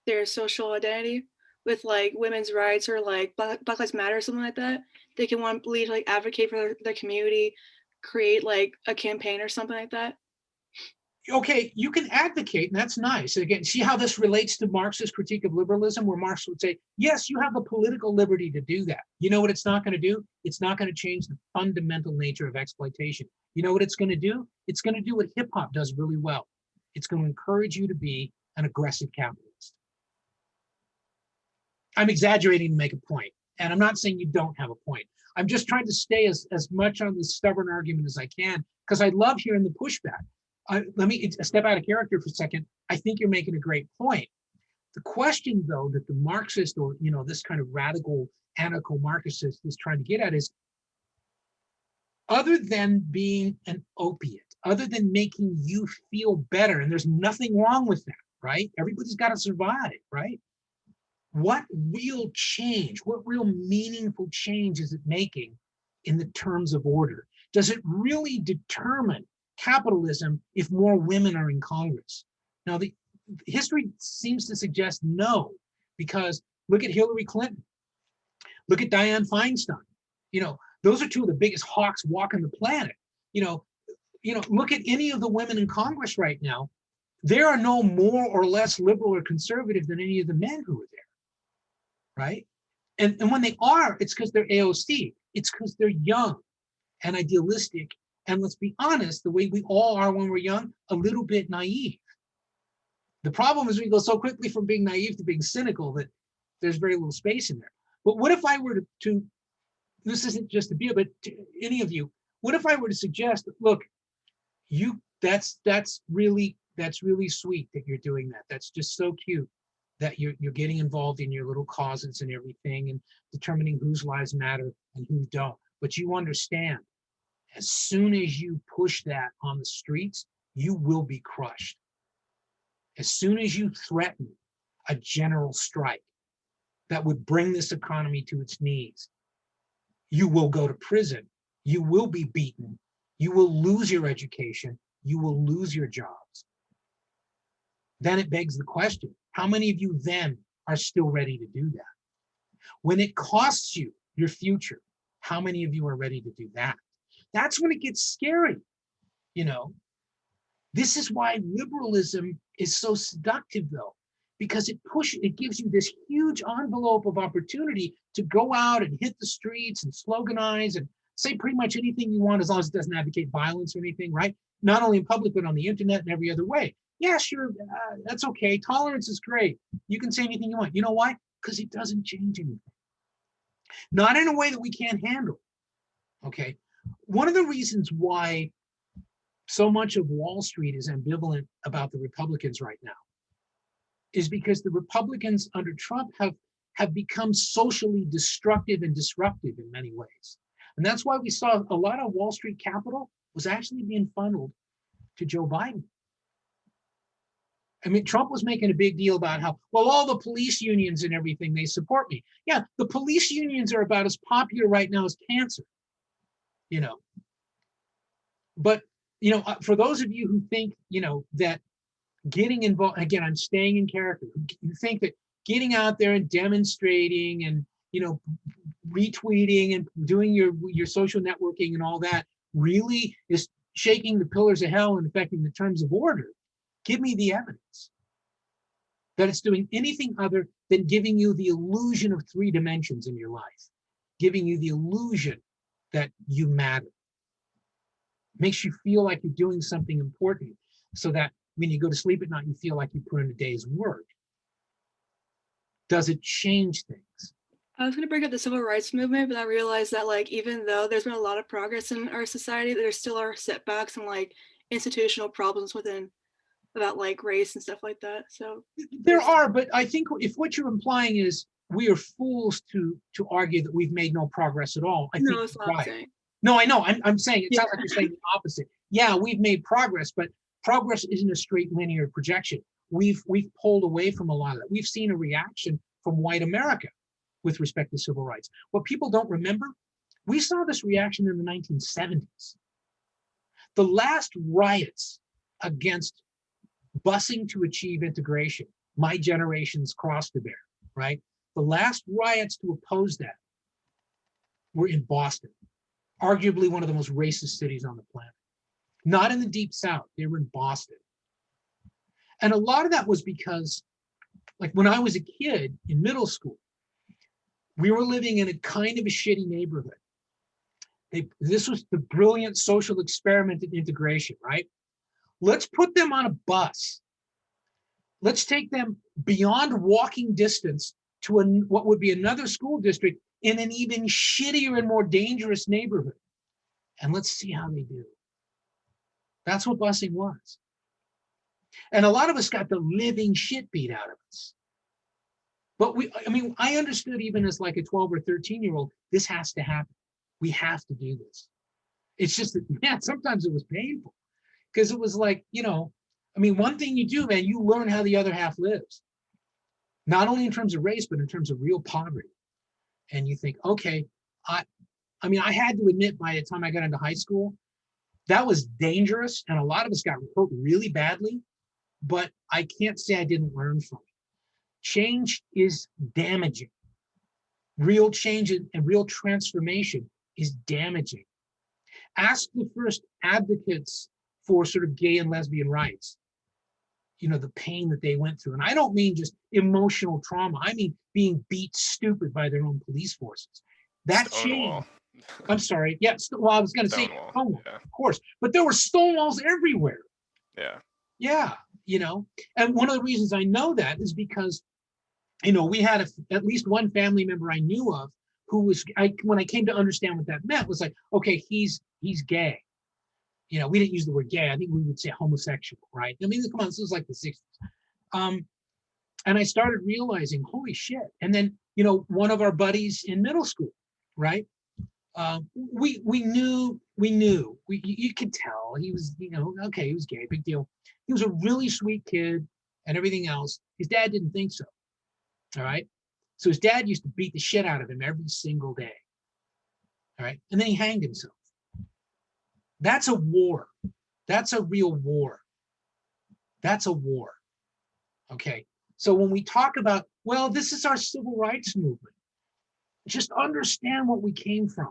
their social identity, with like women's rights or like Black Lives Matter or something like that. They can want to like advocate for their community, create like a campaign or something like that. Okay, you can advocate, and that's nice. Again, see how this relates to Marx's critique of liberalism, where Marx would say, yes, you have the political liberty to do that. You know what it's not going to do? It's not going to change the fundamental nature of exploitation. You know what it's going to do? It's going to do what hip hop does really well. It's going to encourage you to be an aggressive capitalist. I'm exaggerating to make a point, and I'm not saying you don't have a point. I'm just trying to stay as much on this stubborn argument as I can, because I love hearing the pushback. Let me step out of character for a second. I think you're making a great point. The question, though, that the Marxist, or this kind of radical anarcho-Marxist is trying to get at is, other than being an opiate, other than making you feel better, and there's nothing wrong with that, right? Everybody's got to survive, right? What real change, what real meaningful change is it making in the terms of order? Does it really determine capitalism if more women are in Congress? Now, the history seems to suggest no, because look at Hillary Clinton, look at Dianne Feinstein. Those are two of the biggest hawks walking the planet. Look at any of the women in Congress right now. There are no more or less liberal or conservative than any of the men who are there, right? And when they are, it's because they're AOC. It's because they're young and idealistic. And let's be honest, the way we all are when we're young, a little bit naive. The problem is we go so quickly from being naive to being cynical that there's very little space in there. But what if I were to this isn't just a beer, but to any of you, what if I were to suggest, look, that's really sweet that you're doing that. That's just so cute that you're getting involved in your little causes and everything and determining whose lives matter and who don't. But you understand, as soon as you push that on the streets, you will be crushed. As soon as you threaten a general strike that would bring this economy to its knees, you will go to prison, you will be beaten, you will lose your education, you will lose your jobs. Then it begs the question, how many of you then are still ready to do that? When it costs you your future, how many of you are ready to do that? That's when it gets scary. This is why liberalism is so seductive, though, because it gives you this huge envelope of opportunity to go out and hit the streets and sloganize and say pretty much anything you want, as long as it doesn't advocate violence or anything, right? Not only in public, but on the internet and every other way. Yeah, sure, that's okay. Tolerance is great. You can say anything you want. You know why? Because it doesn't change anything. Not in a way that we can't handle, okay? One of the reasons why so much of Wall Street is ambivalent about the Republicans right now is because the Republicans under Trump have become socially destructive and disruptive in many ways. And that's why we saw a lot of Wall Street capital was actually being funneled to Joe Biden. I mean, Trump was making a big deal about how, well, all the police unions and everything, they support me. Yeah, the police unions are about as popular right now as cancer. But for those of you who think that getting involved, again, I'm staying in character, you think that getting out there and demonstrating and retweeting and doing your social networking and all that really is shaking the pillars of hell and affecting the terms of order, Give me the evidence that it's doing anything other than giving you the illusion of 3 dimensions in your life, giving you the illusion that you matter. Makes you feel like you're doing something important so that when you go to sleep at night, you feel like you put in a day's work. Does it change things? I was going to bring up the civil rights movement, but I realized that like even though there's been a lot of progress in our society, there still are setbacks and like institutional problems within about like race and stuff like that. So There are, but I think if what you're implying is we are fools to argue that we've made no progress at all, I think no, it's you're not right. saying. No, I know. I'm saying it Yeah. sounds like you're saying the opposite. Yeah, we've made progress, but progress isn't a straight linear projection. We've pulled away from a lot of that. We've seen a reaction from white America with respect to civil rights. What people don't remember, we saw this reaction in the 1970s. The last riots against busing to achieve integration, my generation's cross to bear, right? The last riots to oppose that were in Boston, arguably one of the most racist cities on the planet. Not in the Deep South, they were in Boston. And a lot of that was because, like when I was a kid in middle school, we were living in a kind of a shitty neighborhood. This was the brilliant social experiment in integration, right? Let's put them on a bus. Let's take them beyond walking distance to what would be another school district in an even shittier and more dangerous neighborhood. And let's see how they do. That's what busing was. And a lot of us got the living shit beat out of us. But I understood even as like a 12 or 13-year-old, this has to happen. We have to do this. It's just that, man, sometimes it was painful because it was like, one thing you do, man, you learn how the other half lives, not only in terms of race, but in terms of real poverty. And you think, okay, I had to admit by the time I got into high school, that was dangerous. And a lot of us got hurt really badly, but I can't say I didn't learn from it. Change is damaging. Real change and real transformation is damaging. Ask the first advocates for sort of gay and lesbian rights, the pain that they went through. And I don't mean just emotional trauma. I mean being beat stupid by their own police forces. That Stonewall. change. I'm sorry. Yeah. Well, I was going to say Stonewall, yeah. of course, but there were Stonewalls everywhere. Yeah. Yeah. And one of the reasons I know that is because, we had at least one family member I knew of who was, when I came to understand what that meant, was like, okay, he's gay. We didn't use the word gay. I think we would say homosexual, right? Come on, this was like the 60s. And I started realizing, holy shit. And then, one of our buddies in middle school, right? We knew, you could tell he was, okay, he was gay, big deal. He was a really sweet kid and everything else. His dad didn't think so. All right. So his dad used to beat the shit out of him every single day. All right. And then he hanged himself. That's a war. That's a real war. That's a war. Okay. So when we talk about, well, this is our civil rights movement, just understand what we came from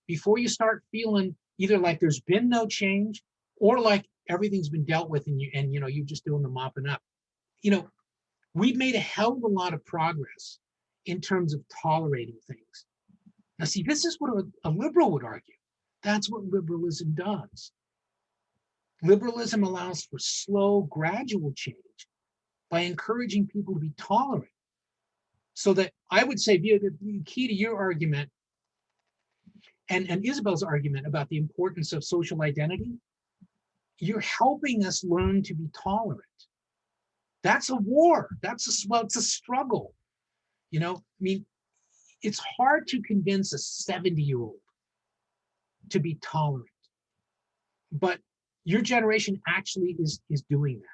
before you start feeling either like there's been no change or like everything's been dealt with and you're just doing the mopping up. We've made a hell of a lot of progress in terms of tolerating things. Now, see, this is what a liberal would argue. That's what liberalism does. Liberalism allows for slow, gradual change by encouraging people to be tolerant. So that I would say the key to your argument and Isabel's argument about the importance of social identity, you're helping us learn to be tolerant. That's a war. It's a struggle. It's hard to convince a 70-year-old to be tolerant, but your generation actually is doing that.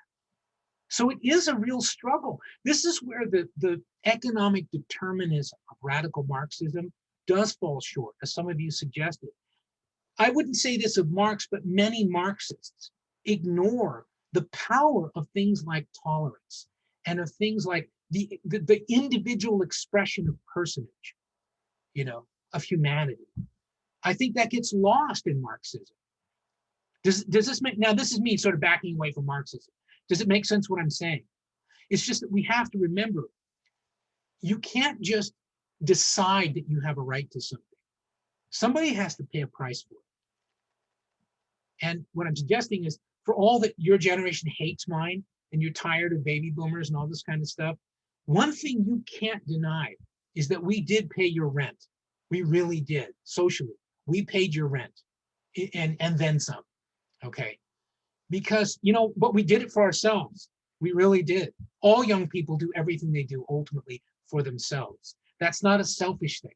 So it is a real struggle. This is where the economic determinism of radical Marxism does fall short, as some of you suggested. I wouldn't say this of Marx, but many Marxists ignore the power of things like tolerance and of things like the individual expression of personage, of humanity. I think that gets lost in Marxism. Does this make, now this is me sort of backing away from Marxism. Does it make sense what I'm saying? It's just that we have to remember, you can't just decide that you have a right to something. Somebody has to pay a price for it. And what I'm suggesting is, for all that your generation hates mine, and you're tired of baby boomers and all this kind of stuff, one thing you can't deny is that we did pay your rent. We really did, socially. We paid your rent, and then some, okay? Because, but we did it for ourselves. We really did. All young people do everything they do ultimately for themselves. That's not a selfish thing.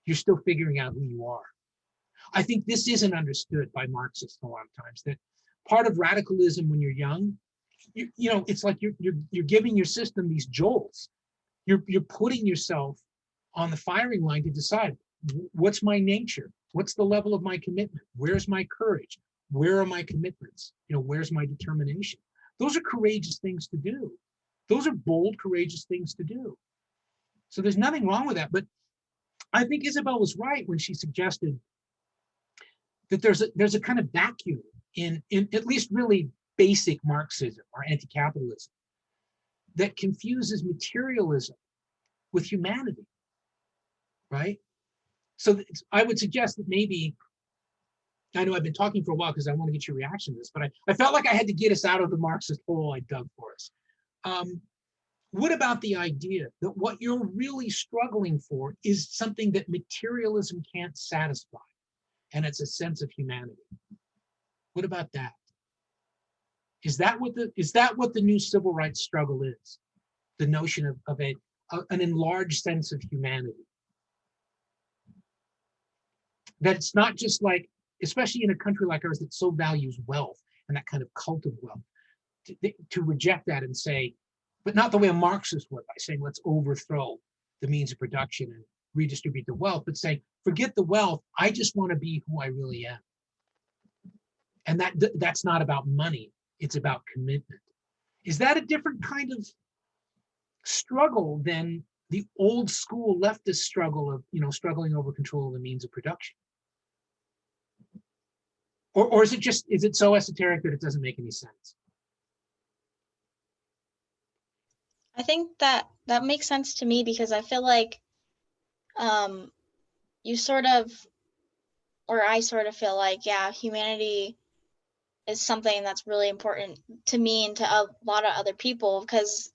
You're still figuring out who you are. I think this isn't understood by Marxists a lot of times, that part of radicalism when you're young, it's like you're giving your system these jolts. You're putting yourself on the firing line to decide, what's my nature? What's the level of my commitment? Where's my courage? Where are my commitments? Where's my determination? Those are courageous things to do. Those are bold, courageous things to do. So there's nothing wrong with that. But I think Isabel was right when she suggested that there's a kind of vacuum in at least really basic Marxism or anti-capitalism that confuses materialism with humanity, right? So I would suggest that maybe, I know I've been talking for a while because I want to get your reaction to this, but I felt like I had to get us out of the Marxist hole I dug for us. What about the idea that what you're really struggling for is something that materialism can't satisfy, and it's a sense of humanity? What about that? Is that what the new civil rights struggle is? The notion of an enlarged sense of humanity. That it's not just like, especially in a country like ours that so values wealth and that kind of cult of wealth, to reject that and say, but not the way a Marxist would, by saying, let's overthrow the means of production and redistribute the wealth, but say, forget the wealth, I just want to be who I really am. And that's not about money, it's about commitment. Is that a different kind of struggle than the old school leftist struggle of, struggling over control of the means of production? Or is it so esoteric that it doesn't make any sense? I think that makes sense to me, because I feel like you sort of, or I sort of feel like, yeah, humanity is something that's really important to me and to a lot of other people, because,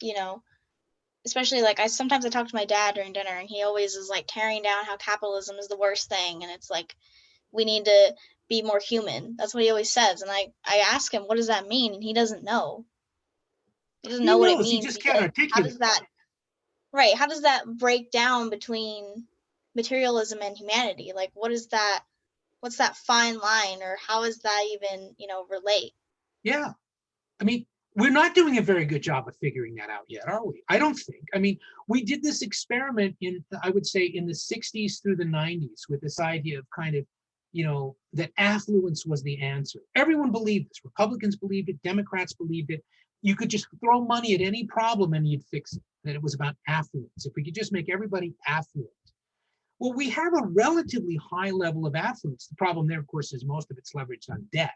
especially like sometimes I talk to my dad during dinner, and he always is like tearing down how capitalism is the worst thing, and it's like, we need to be more human. That's what he always says. And I ask him, what does that mean? And he doesn't know. He doesn't know what it means. He just can't articulate. How does that break down between materialism and humanity? Like, what's that fine line, or how is that even, relate? Yeah. I mean, we're not doing a very good job of figuring that out yet, are we? I don't think. I mean, we did this experiment I would say in the 60s through the 90s with this idea of kind of, that affluence was the answer. Everyone believed this. Republicans believed it. Democrats believed it. You could just throw money at any problem and you'd fix it. That it was about affluence. If we could just make everybody affluent. Well, we have a relatively high level of affluence. The problem there, of course, is most of it's leveraged on debt.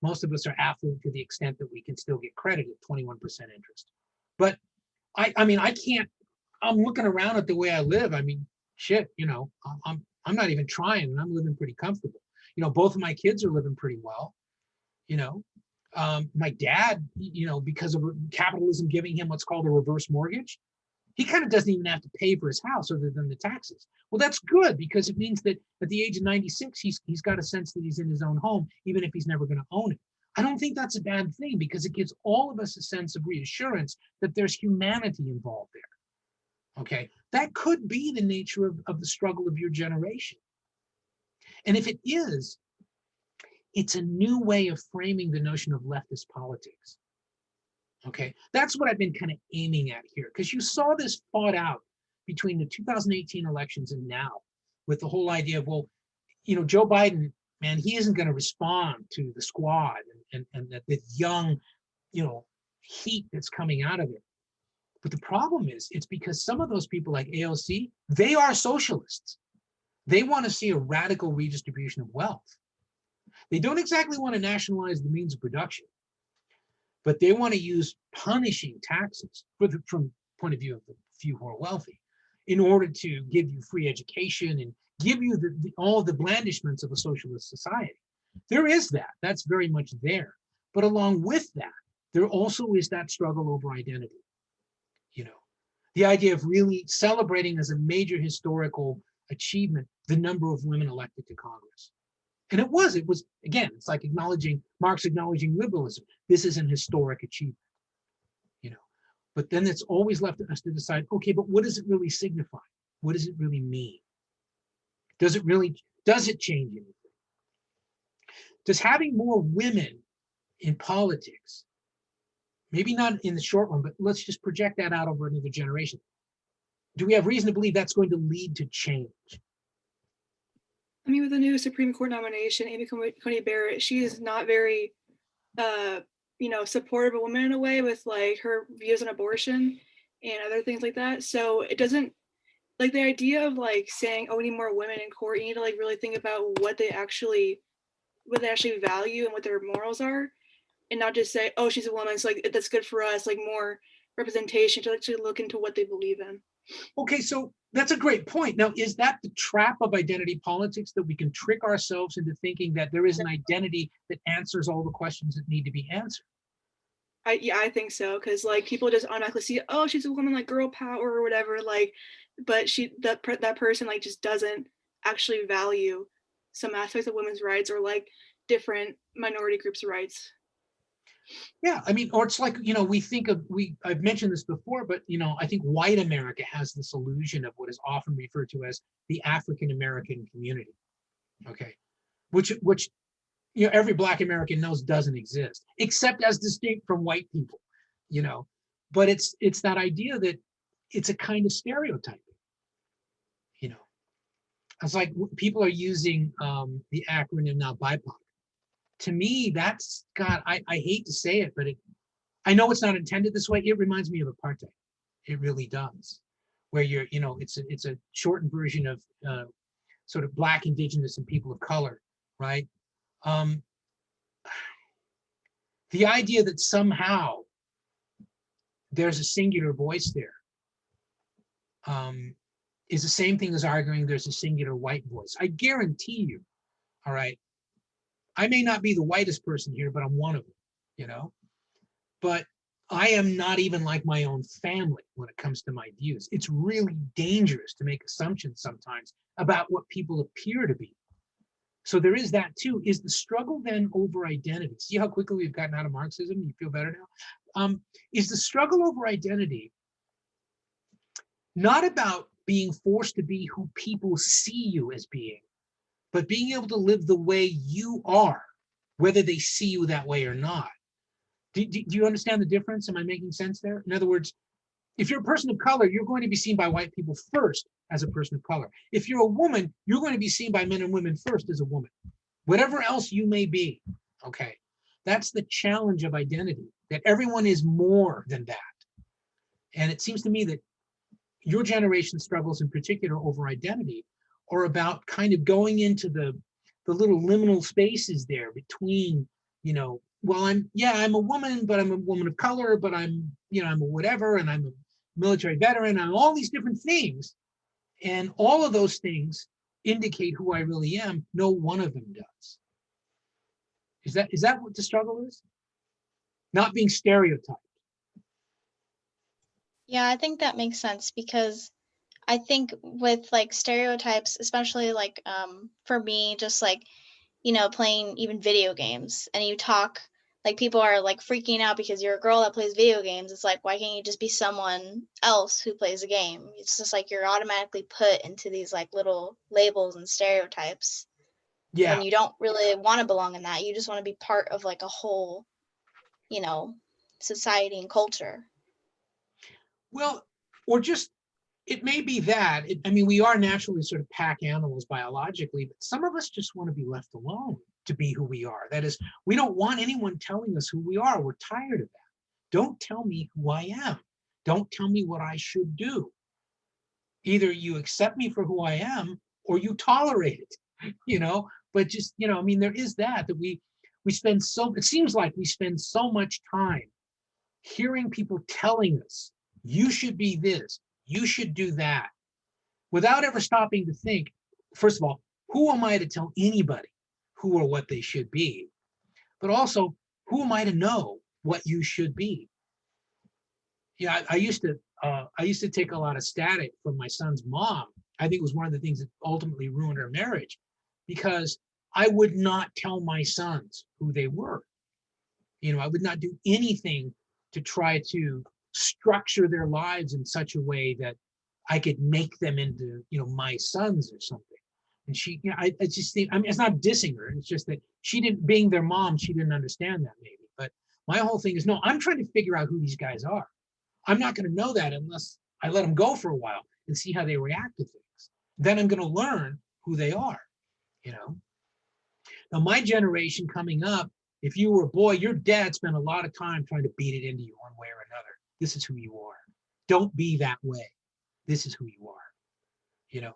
Most of us are affluent to the extent that we can still get credit at 21% interest. But I mean, I can't, I'm looking around at the way I live. I mean, shit, I'm not even trying, and I'm living pretty comfortable. Both of my kids are living pretty well. My dad, because of capitalism giving him what's called a reverse mortgage, he kind of doesn't even have to pay for his house other than the taxes. Well, that's good, because it means that at the age of 96, he's got a sense that he's in his own home, even if he's never going to own it. I don't think that's a bad thing, because it gives all of us a sense of reassurance that there's humanity involved there. Okay, that could be the nature of the struggle of your generation. And if it is, it's a new way of framing the notion of leftist politics. Okay, that's what I've been kind of aiming at here, because you saw this fought out between the 2018 elections and now, with the whole idea of, well, Joe Biden, man, he isn't going to respond to the squad and the young, heat that's coming out of it. But the problem is, it's because some of those people like AOC, they are socialists. They want to see a radical redistribution of wealth. They don't exactly want to nationalize the means of production. but they want to use punishing taxes from point of view of the few who are wealthy in order to give you free education and give you all the blandishments of a socialist society. There is that. That's very much there. But along with that, there also is that struggle over identity. You know, the idea of really celebrating as a major historical achievement the number of women elected to Congress. And it was, again, it's like Marx acknowledging liberalism. This is an historic achievement, you know. But then it's always left to us to decide, okay, but what does it really signify? What does it really mean? Does it change anything? Does having more women in politics, maybe not in the short run, but let's just project that out over another generation. Do we have reason to believe that's going to lead to change? I mean, with the new Supreme Court nomination, Amy Coney Barrett, she is not very, supportive of women in a way with like her views on abortion and other things like that. So it doesn't, like the idea of like saying, oh, we need more women in court, you need to like really think about what they actually value and what their morals are, and not just say, oh, she's a woman, so like that's good for us, like more representation to actually look into what they believe in. Okay, so that's a great point. Now, is that the trap of identity politics, that we can trick ourselves into thinking that there is an identity that answers all the questions that need to be answered? I think so, because like people just automatically see, oh, she's a woman, like girl power or whatever, like, but that person like just doesn't actually value some aspects of women's rights or like different minority groups' rights. Yeah, I mean, or it's like, you know, I've mentioned this before, but, you know, I think white America has this illusion of what is often referred to as the African American community, okay, which you know, every Black American knows doesn't exist, except as distinct from white people, you know. But it's that idea that it's a kind of stereotyping, you know. It's like people are using the acronym now BIPOC. To me, that's got, I hate to say it, but I know it's not intended this way. It reminds me of apartheid. It really does, where you're, you know, it's a shortened version of sort of Black, Indigenous, and people of color, right? The idea that somehow there's a singular voice there is the same thing as arguing there's a singular white voice. I guarantee you, all right, I may not be the whitest person here, but I'm one of them, you know? But I am not even like my own family when it comes to my views. It's really dangerous to make assumptions sometimes about what people appear to be. So there is that too. Is the struggle then over identity? See how quickly we've gotten out of Marxism? You feel better now? Is the struggle over identity not about being forced to be who people see you as being, but being able to live the way you are, whether they see you that way or not? Do you understand the difference? Am I making sense there? In other words, if you're a person of color, you're going to be seen by white people first as a person of color. If you're a woman, you're going to be seen by men and women first as a woman. Whatever else you may be, okay? That's the challenge of identity, that everyone is more than that. And it seems to me that your generation's struggles in particular over identity are about kind of going into the little liminal spaces there between, you know, well, I'm a woman, but I'm a woman of color, but I'm a whatever, and I'm a military veteran, and all these different things. And all of those things indicate who I really am. No one of them does. Is that what the struggle is? Not being stereotyped. Yeah, I think that makes sense, because I think with like stereotypes, especially like for me, just like, you know, playing even video games, and you talk, like people are like freaking out because you're a girl that plays video games. It's like, why can't you just be someone else who plays a game? It's just like you're automatically put into these like little labels and stereotypes Yeah. when you don't really want to belong in that. You just want to be part of like a whole, you know, society and culture. Well, or just, it may be that. I mean, we are naturally sort of pack animals biologically, but some of us just want to be left alone to be who we are. That is, we don't want anyone telling us who we are. We're tired of that. Don't tell me who I am. Don't tell me what I should do. Either you accept me for who I am, or you tolerate it, you know? But just, you know, I mean, there is that we it seems like we spend so much time hearing people telling us, you should be this, you should do that, without ever stopping to think, first of all, who am I to tell anybody who or what they should be? But also, who am I to know what you should be? Yeah, I used to take a lot of static from my son's mom. I think it was one of the things that ultimately ruined our marriage, because I would not tell my sons who they were. I would not do anything to try to structure their lives in such a way that I could make them into, my sons or something. And she, I just think, I mean, it's not dissing her. It's just that she didn't, being their mom, she didn't understand that maybe. But my whole thing is, no, I'm trying to figure out who these guys are. I'm not going to know that unless I let them go for a while and see how they react to things. Then I'm going to learn who they are, Now, my generation coming up, if you were a boy, your dad spent a lot of time trying to beat it into you one way or another. This is who you are. Don't be that way. This is who you are,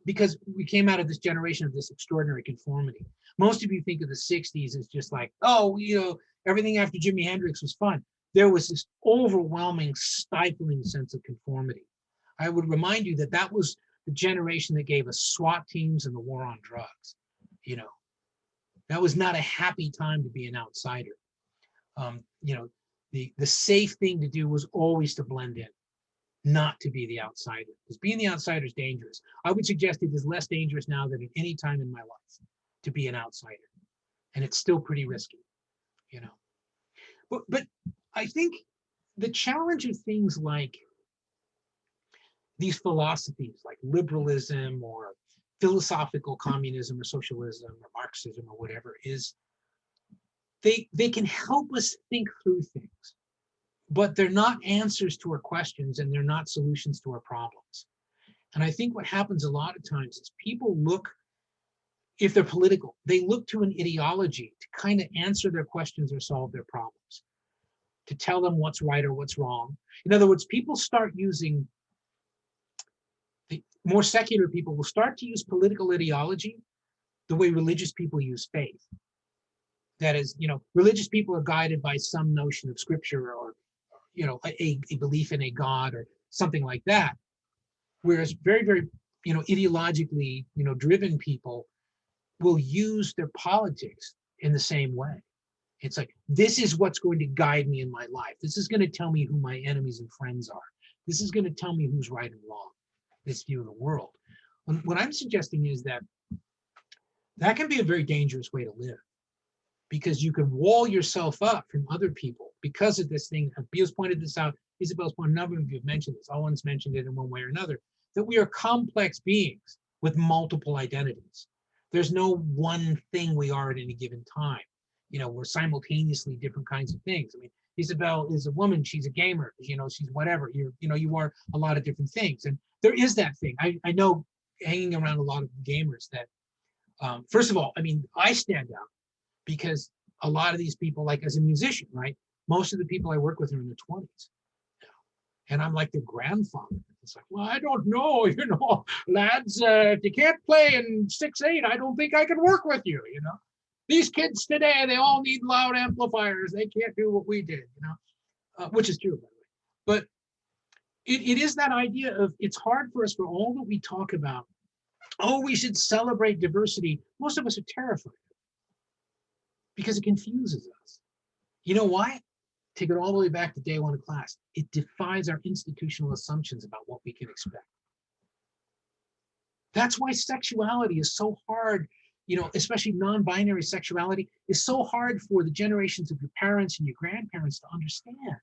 because we came out of this generation of this extraordinary conformity. Most of you think of the 60s as just like, oh, everything after Jimi Hendrix was fun. There was this overwhelming, stifling sense of conformity. I would remind you that that was the generation that gave us SWAT teams and the war on drugs. That was not a happy time to be an outsider. The safe thing to do was always to blend in, not to be the outsider, because being the outsider is dangerous. I would suggest it is less dangerous now than at any time in my life to be an outsider, and it's still pretty risky, But I think the challenge of things like these philosophies, like liberalism or philosophical communism or socialism or Marxism or whatever, is they can help us think through things, but they're not answers to our questions and they're not solutions to our problems. And I think what happens a lot of times is people look, if they're political, they look to an ideology to kind of answer their questions or solve their problems, to tell them what's right or what's wrong. In other words, people start using, the more secular people will start to use political ideology the way religious people use faith. That is, religious people are guided by some notion of scripture or, a belief in a God or something like that. Whereas very, very, ideologically, driven people will use their politics in the same way. It's like, this is what's going to guide me in my life. This is going to tell me who my enemies and friends are. This is going to tell me who's right and wrong, this view of the world. What I'm suggesting is that can be a very dangerous way to live, because you can wall yourself up from other people because of this thing. Beal's pointed this out. Isabel's point, a number of you have mentioned this. Owen's mentioned it in one way or another, that we are complex beings with multiple identities. There's no one thing we are at any given time. We're simultaneously different kinds of things. I mean, Isabel is a woman, she's a gamer, she's whatever. You are a lot of different things. And there is that thing. I know, hanging around a lot of gamers, that first of all, I mean, I stand out because a lot of these people, like as a musician, right? Most of the people I work with are in their 20s. And I'm like their grandfather. It's like, well, I don't know, lads, if you can't play in 6/8, I don't think I can work with you, These kids today, they all need loud amplifiers. They can't do what we did, which is true, by the way. But it is that idea of, it's hard for us, for all that we talk about, oh, we should celebrate diversity. Most of us are terrified because it confuses us. You know why? Take it all the way back to day one of class. It defies our institutional assumptions about what we can expect. That's why sexuality is so hard, especially non-binary sexuality is so hard for the generations of your parents and your grandparents to understand.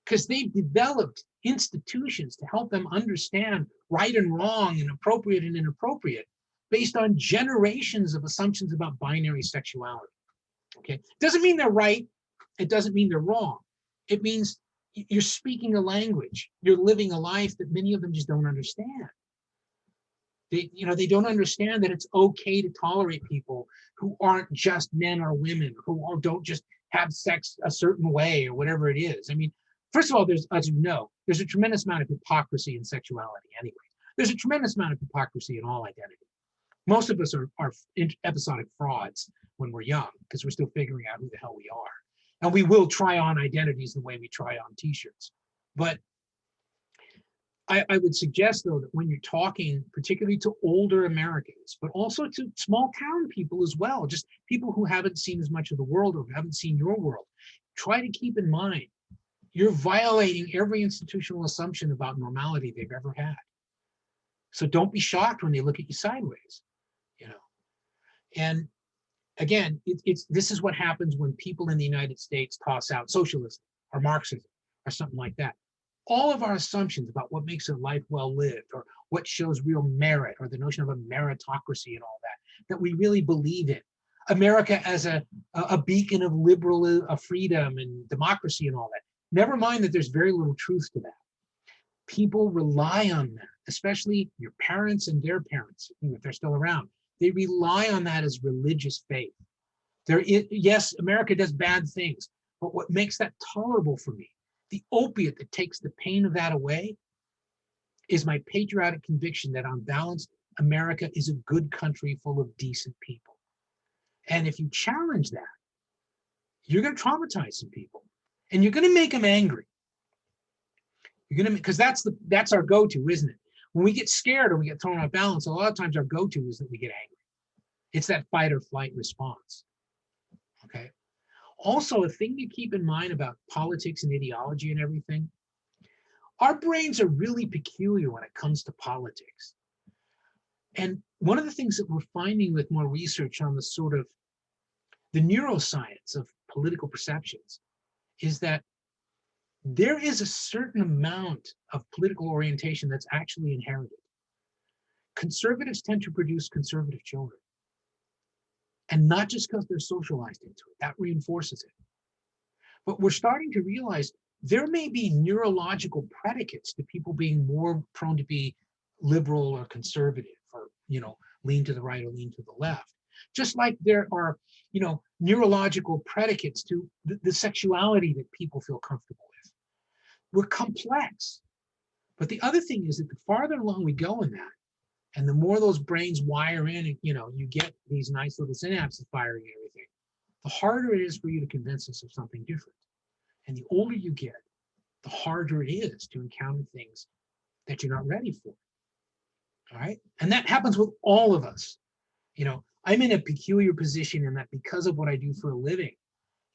Because they've developed institutions to help them understand right and wrong and appropriate and inappropriate based on generations of assumptions about binary sexuality. Okay, doesn't mean they're right. It doesn't mean they're wrong. It means you're speaking a language. You're living a life that many of them just don't understand. They don't understand that it's okay to tolerate people who aren't just men or women, who don't just have sex a certain way or whatever it is. I mean, first of all, there's a tremendous amount of hypocrisy in sexuality anyway. There's a tremendous amount of hypocrisy in all identity. Most of us are episodic frauds when we're young because we're still figuring out who the hell we are. And we will try on identities the way we try on t-shirts. But I would suggest, though, that when you're talking particularly to older Americans, but also to small town people as well, just people who haven't seen as much of the world or haven't seen your world, try to keep in mind you're violating every institutional assumption about normality they've ever had. So don't be shocked when they look at you sideways, you know. And again, this is what happens when people in the United States toss out socialism or Marxism or something like that. All of our assumptions about what makes a life well lived or what shows real merit or the notion of a meritocracy and all that we really believe in. America as a beacon of liberal freedom and democracy and all that. Never mind that there's very little truth to that. People rely on that, especially your parents and their parents, if they're still around. They rely on that as religious faith. Yes, America does bad things, but what makes that tolerable for me, the opiate that takes the pain of that away, is my patriotic conviction that on balance, America is a good country full of decent people. And if you challenge that, you're going to traumatize some people and you're going to make them angry. You're going to, because that's our go-to, isn't it? When we get scared or we get thrown off balance, a lot of times our go-to is that we get angry. It's that fight or flight response. Okay. Also, a thing to keep in mind about politics and ideology and everything, our brains are really peculiar when it comes to politics. And one of the things that we're finding with more research on the sort of the neuroscience of political perceptions is that there is a certain amount of political orientation that's actually inherited. Conservatives tend to produce conservative children. And not just because they're socialized into it, that reinforces it. But we're starting to realize there may be neurological predicates to people being more prone to be liberal or conservative or, you know, lean to the right or lean to the left. Just like there are, you know, neurological predicates to the sexuality that people feel comfortable with. We're complex. But the other thing is that the farther along we go in that, and the more those brains wire in, and you know, you get these nice little synapses firing and everything, the harder it is for you to convince us of something different. And the older you get, the harder it is to encounter things that you're not ready for. All right. And that happens with all of us. You know, I'm in a peculiar position in that because of what I do for a living,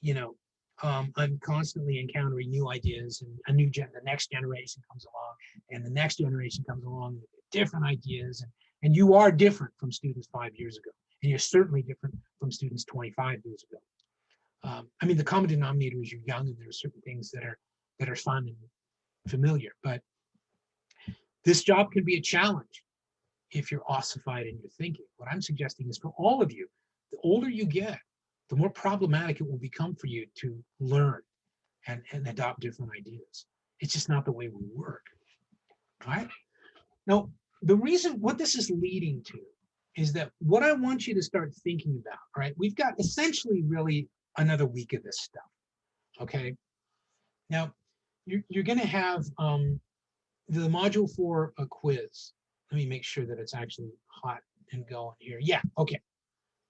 you know, I'm constantly encountering new ideas, and the next generation comes along, and the next generation comes along with different ideas, and you are different from students 5 years ago, and you're certainly different from students 25 years ago. I mean, the common denominator is you're young, and there are certain things that are fun and familiar, but this job can be a challenge if you're ossified in your thinking. What I'm suggesting is for all of you, the older you get, the more problematic it will become for you to learn and adopt different ideas. It's just not the way we work, right? Now, the reason what this is leading to is that what I want you to start thinking about, right? We've got essentially really another week of this stuff, okay? Now, you're going to have the module for a quiz. Let me make sure that it's actually hot and going here. Yeah, okay,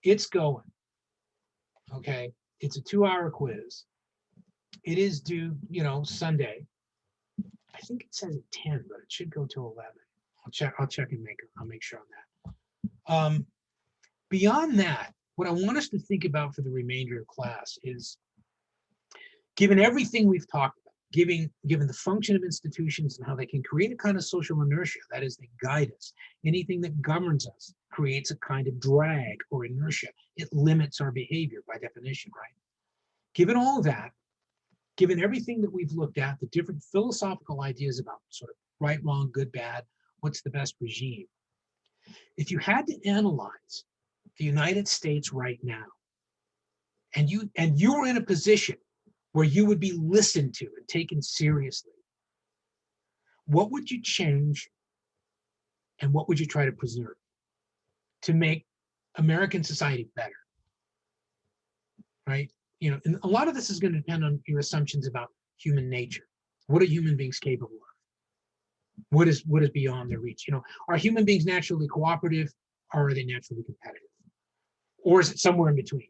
it's going. Okay, it's a 2-hour quiz. It is due, you know, Sunday. I think it says at 10, but it should go till 11. I'll check and I'll make sure on that. Beyond that, what I want us to think about for the remainder of class is, given everything we've talked about, given the function of institutions and how they can create a kind of social inertia, that is, they guide us. Anything that governs us creates a kind of drag or inertia. It limits our behavior by definition, right? Given all of that, given everything that we've looked at, the different philosophical ideas about sort of right, wrong, good, bad, what's the best regime? If you had to analyze the United States right now, and you were in a position where you would be listened to and taken seriously, what would you change and what would you try to preserve to make American society better? Right? You know, and a lot of this is going to depend on your assumptions about human nature. What are human beings capable of? What is beyond their reach? You know, are human beings naturally cooperative? or are they naturally competitive? Or is it somewhere in between?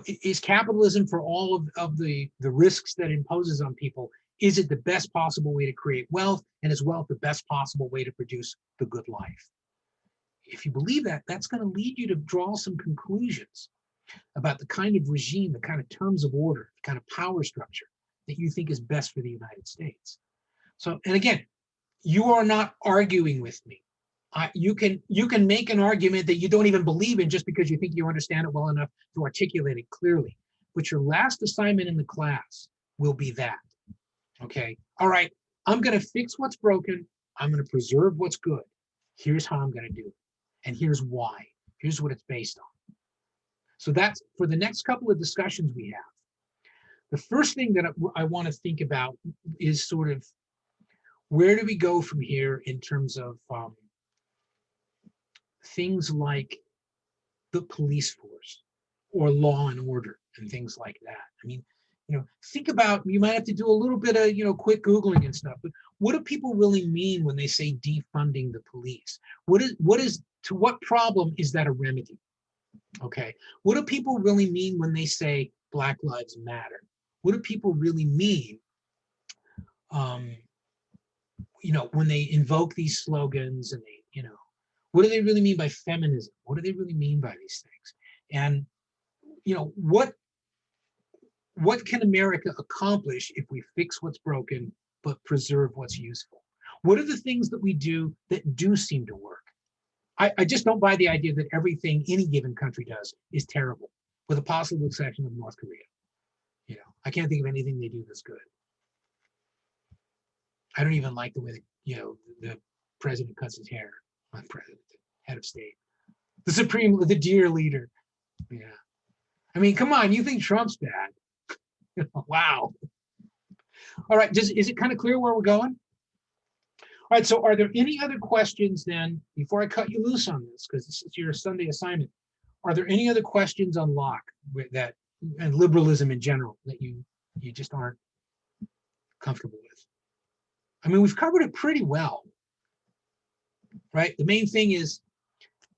Is capitalism, for all of the risks that it imposes on people, is it the best possible way to create wealth, and is wealth the best possible way to produce the good life? If you believe that, that's going to lead you to draw some conclusions about the kind of regime, the kind of terms of order, the kind of power structure that you think is best for the United States. So, and again, you are not arguing with me. You can make an argument that you don't even believe in just because you think you understand it well enough to articulate it clearly. But your last assignment in the class will be that. Okay. All right. I'm going to fix what's broken. I'm going to preserve what's good. Here's how I'm going to do it. And here's why. Here's what it's based on. So that's for the next couple of discussions we have. The first thing that I want to think about is sort of, where do we go from here in terms of things like the police force or law and order and things like that? I mean, think about, you might have to do a little bit of, quick Googling and stuff, but what do people really mean when they say defunding the police? To what problem is that a remedy? Okay. What do people really mean when they say Black Lives Matter? What do people really mean, when they invoke these slogans and they, what do they really mean by feminism? What do they really mean by these things? And, what can America accomplish if we fix what's broken, but preserve what's useful? What are the things that we do that do seem to work? I just don't buy the idea that everything any given country does is terrible, with a possible exception of North Korea. I can't think of anything they do that's good. I don't even like the way that, the president cuts his hair. Not president, head of state. The dear leader. Yeah. I mean, come on, you think Trump's bad? Wow. All right, is it kind of clear where we're going? All right, so are there any other questions then, before I cut you loose on this, because this is your Sunday assignment, are there any other questions on Locke and liberalism in general that you just aren't comfortable with? I mean, we've covered it pretty well, right? The main thing is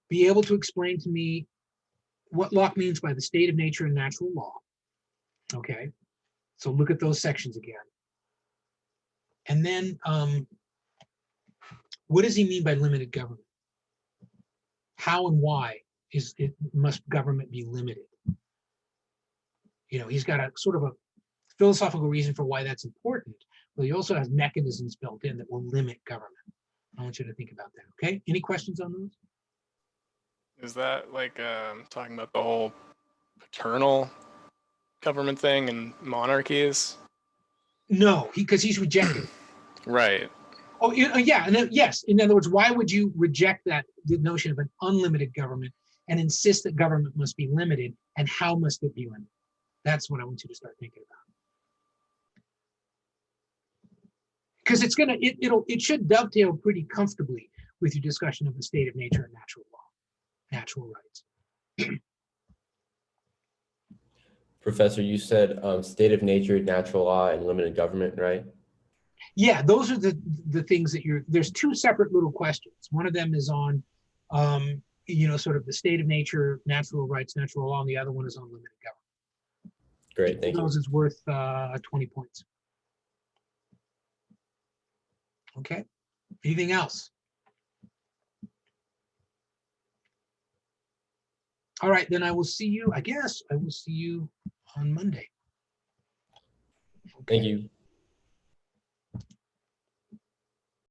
be able to explain to me what Locke means by the state of nature and natural law. Okay, so look at those sections again. And then what does he mean by limited government? How and why must government be limited? He's got a sort of a philosophical reason for why that's important, but he also has mechanisms built in that will limit government. I want you to think about that, okay? Any questions on those? Is that like talking about the whole paternal government thing and monarchies? No, because he's rejected. Right. Oh, yeah, and yes. In other words, why would you reject the notion of an unlimited government and insist that government must be limited, and how must it be limited? That's what I want you to start thinking about. Because it should dovetail pretty comfortably with your discussion of the state of nature and natural law, natural rights. Professor, you said state of nature, natural law, and limited government, right? Yeah, those are the things that there's two separate little questions. One of them is on, sort of the state of nature, natural rights, natural law, and the other one is on limited government. Great, thank you. Those is worth 20 points. Okay, anything else? All right, then I will see you on Monday. Okay. Thank you.